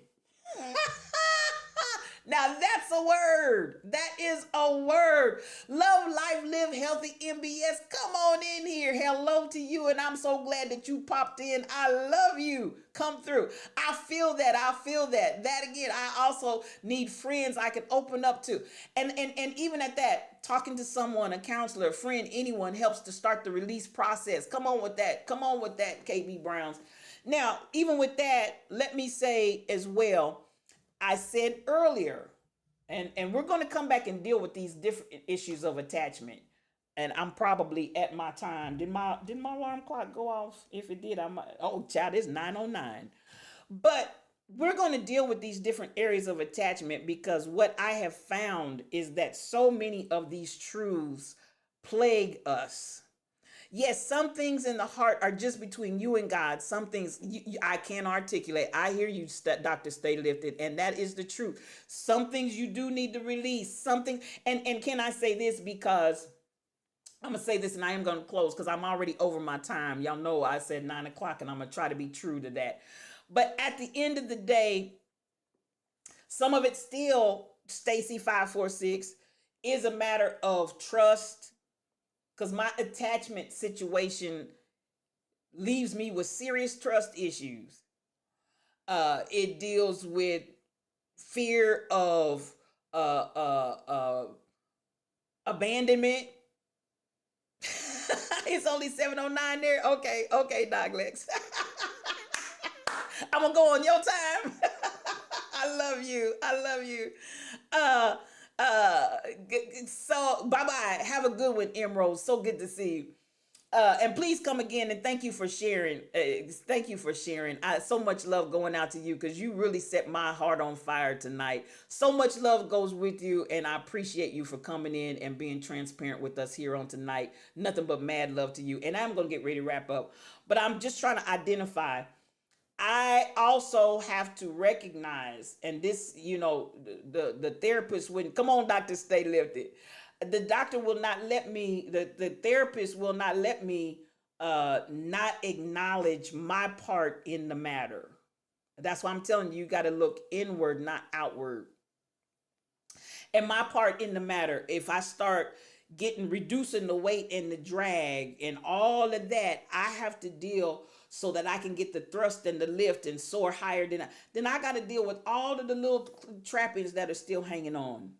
Now that's a word. That is a word. Love, life, live healthy, MBS. Come on in here. Hello to you, and I'm so glad that you popped in. I love you. Come through. I feel that. That again, I also need friends I can open up to. And even at that, talking to someone, a counselor, a friend, anyone helps to start the release process. Come on with that. KB Browns. Now, even with that, let me say as well, I said earlier, and we're going to come back and deal with these different issues of attachment. And I'm probably at my time. Did my alarm clock go off? If it did, I might. Oh, child, it's 9:09. But we're going to deal with these different areas of attachment, because what I have found is that so many of these truths plague us. Yes, some things in the heart are just between you and God. Some things I can't articulate. I hear you, Dr. Stay Lifted, and that is the truth. Some things you do need to release. Something, and can I say this, because I'm going to say this and I am going to close because I'm already over my time. Y'all know I said 9 o'clock, and I'm going to try to be true to that. But at the end of the day, some of it still, Stacy 546, is a matter of trust. Because my attachment situation leaves me with serious trust issues. It deals with fear of abandonment. It's only 7:09 there. Okay, Doc Lex. I'm gonna go on your time. I love you. So bye-bye. Have a good one, Emerald. So good to see you. And please come again, and thank you for sharing. So much love going out to you, because you really set my heart on fire tonight. So much love goes with you, and I appreciate you for coming in and being transparent with us here on tonight. Nothing but mad love to you. And I'm going to get ready to wrap up, but I'm just trying to identify. I also have to recognize, and this, the therapist wouldn't, come on, Dr. Stay Lifted. The doctor will not let me, the therapist will not let me not acknowledge my part in the matter. That's why I'm telling you, you got to look inward, not outward. And my part in the matter, if I start reducing the weight and the drag and all of that, I have to deal so that I can get the thrust and the lift and soar higher. Then I got to deal with all of the little trappings that are still hanging on.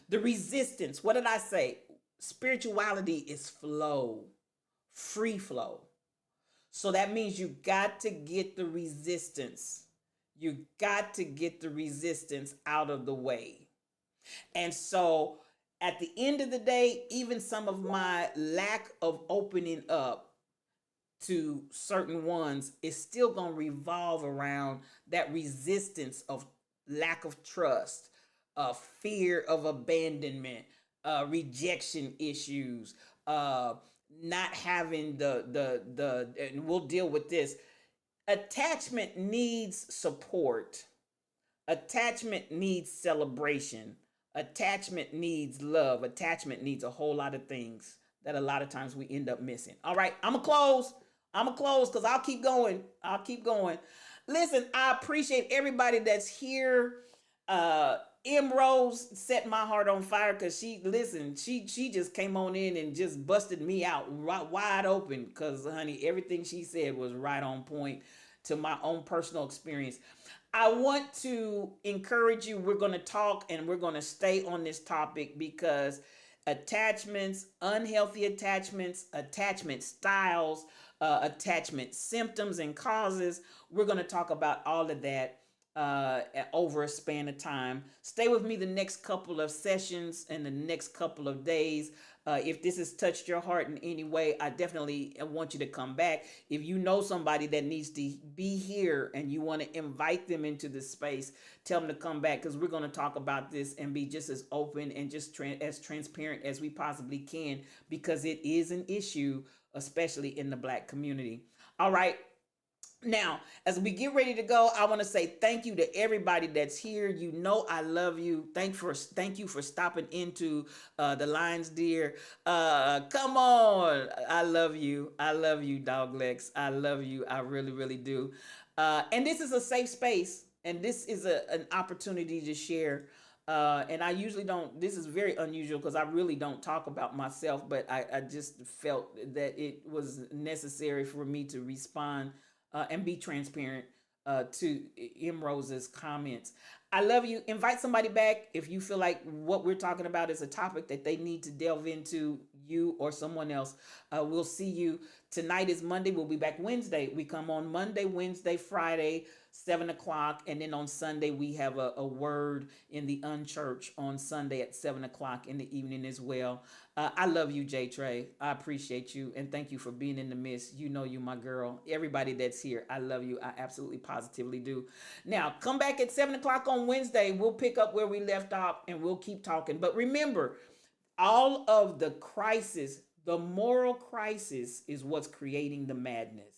The resistance. What did I say? Spirituality is flow, free flow. So that means you got to get the resistance. You got to get the resistance out of the way. And so at the end of the day, even some of my lack of opening up to certain ones, it's still going to revolve around that resistance of lack of trust, fear of abandonment, rejection issues, not having the and we'll deal with this. Attachment needs support. Attachment needs celebration. Attachment needs love. Attachment needs a whole lot of things that a lot of times we end up missing. All right, I'm going to close because I'll keep going. Listen, I appreciate everybody that's here. M. Rose set my heart on fire because she just came on in and just busted me out wide open because, honey, everything she said was right on point to my own personal experience. I want to encourage you. We're going to talk and we're going to stay on this topic because attachments, unhealthy attachments, attachment styles, attachment symptoms and causes. We're going to talk about all of that over a span of time. Stay with me the next couple of sessions and the next couple of days. If this has touched your heart in any way, I definitely want you to come back. If you know somebody that needs to be here and you want to invite them into this space, tell them to come back because we're going to talk about this and be just as open and just as transparent as we possibly can because it is an issue, especially in the Black community. All right. Now, as we get ready to go, I want to say thank you to everybody that's here. You know I love you. Thank you for stopping into the Lions Dear. Come on. I love you. I love you, Doglex. I love you. I really, really do. And this is a safe space. And this is an opportunity to share. And I usually don't, this is very unusual because I really don't talk about myself, but I just felt that it was necessary for me to respond and be transparent to M. Rose's comments. I love you. Invite somebody back if you feel like what we're talking about is a topic that they need to delve into, you or someone else. We'll see you. Tonight is Monday. We'll be back Wednesday. We come on Monday, Wednesday, Friday, 7 o'clock. And then on Sunday, we have a word in the unchurch on Sunday at 7 o'clock in the evening as well. I love you, J. Trey. I appreciate you. And thank you for being in the midst. You know you, my girl. Everybody that's here, I love you. I absolutely positively do. Now, come back at 7 o'clock on Wednesday. We'll pick up where we left off and we'll keep talking. But remember, all of the crisis, the moral crisis is what's creating the madness.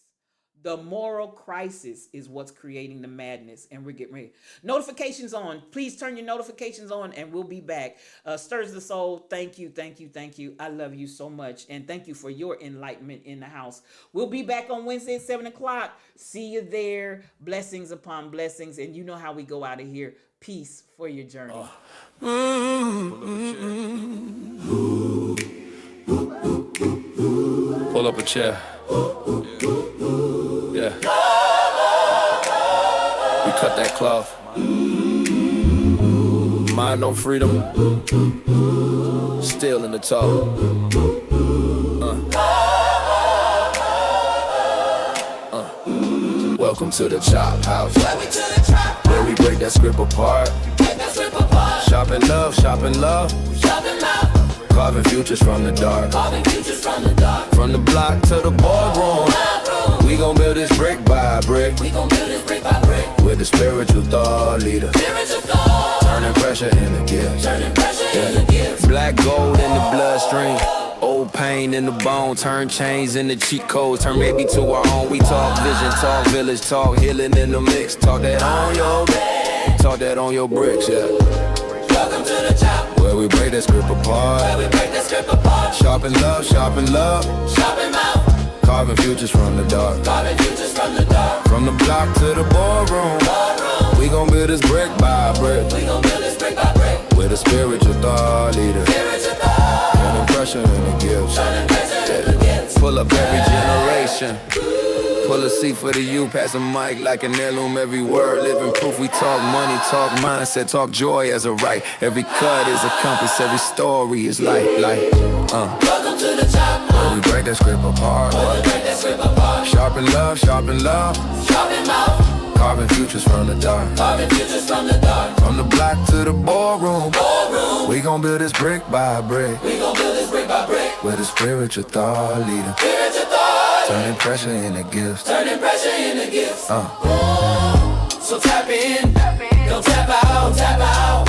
The moral crisis is what's creating the madness, and we're getting ready. Notifications on. Please turn your notifications on, and we'll be back. Stirs the soul. Thank you, thank you, thank you. I love you so much, and thank you for your enlightenment in the house. We'll be back on Wednesday at 7 o'clock. See you there. Blessings upon blessings, and you know how we go out of here. Peace for your journey. Pull up a chair. Yeah. We cut that cloth. Mind on freedom. Still in the talk. Welcome to the Chop House, where we break that script apart. Shopping love, shopping love. Carving futures from the dark. From the block to the boardroom. We gon' build this brick by brick. With a spiritual thought leader. Turning pressure into gift. Black gold in the bloodstream. Old pain in the bone. Turn chains into cheat codes. Turn maybe to our own. We talk vision, talk village, talk healing in the mix. Talk that on your back. Talk that on your bricks, yeah. Welcome to the Chop, where we break that script apart. Sharpen love, sharpen love. Sharpen mouth. Carving futures from the dark. From the block to the boardroom. We gon' build this brick by brick. With a spiritual thought leader. Turning pressure into gifts. Pull up every generation. Pull a seat for the youth, pass a mic like an heirloom. Every word, living proof. We talk money, talk mindset, talk joy as a right. Every cut is a compass, every story is light. Welcome to the Chop, where we break that script apart. Sharpen love, sharpen love. Sharpen mouth. Carving futures from the dark. From the block to the boardroom. We gon' build this brick by brick. We gon' build this brick by brick. With a spiritual thought leader. Turning pressure into gifts. Turning pressure into gifts. So tap in, don't tap out, tap out.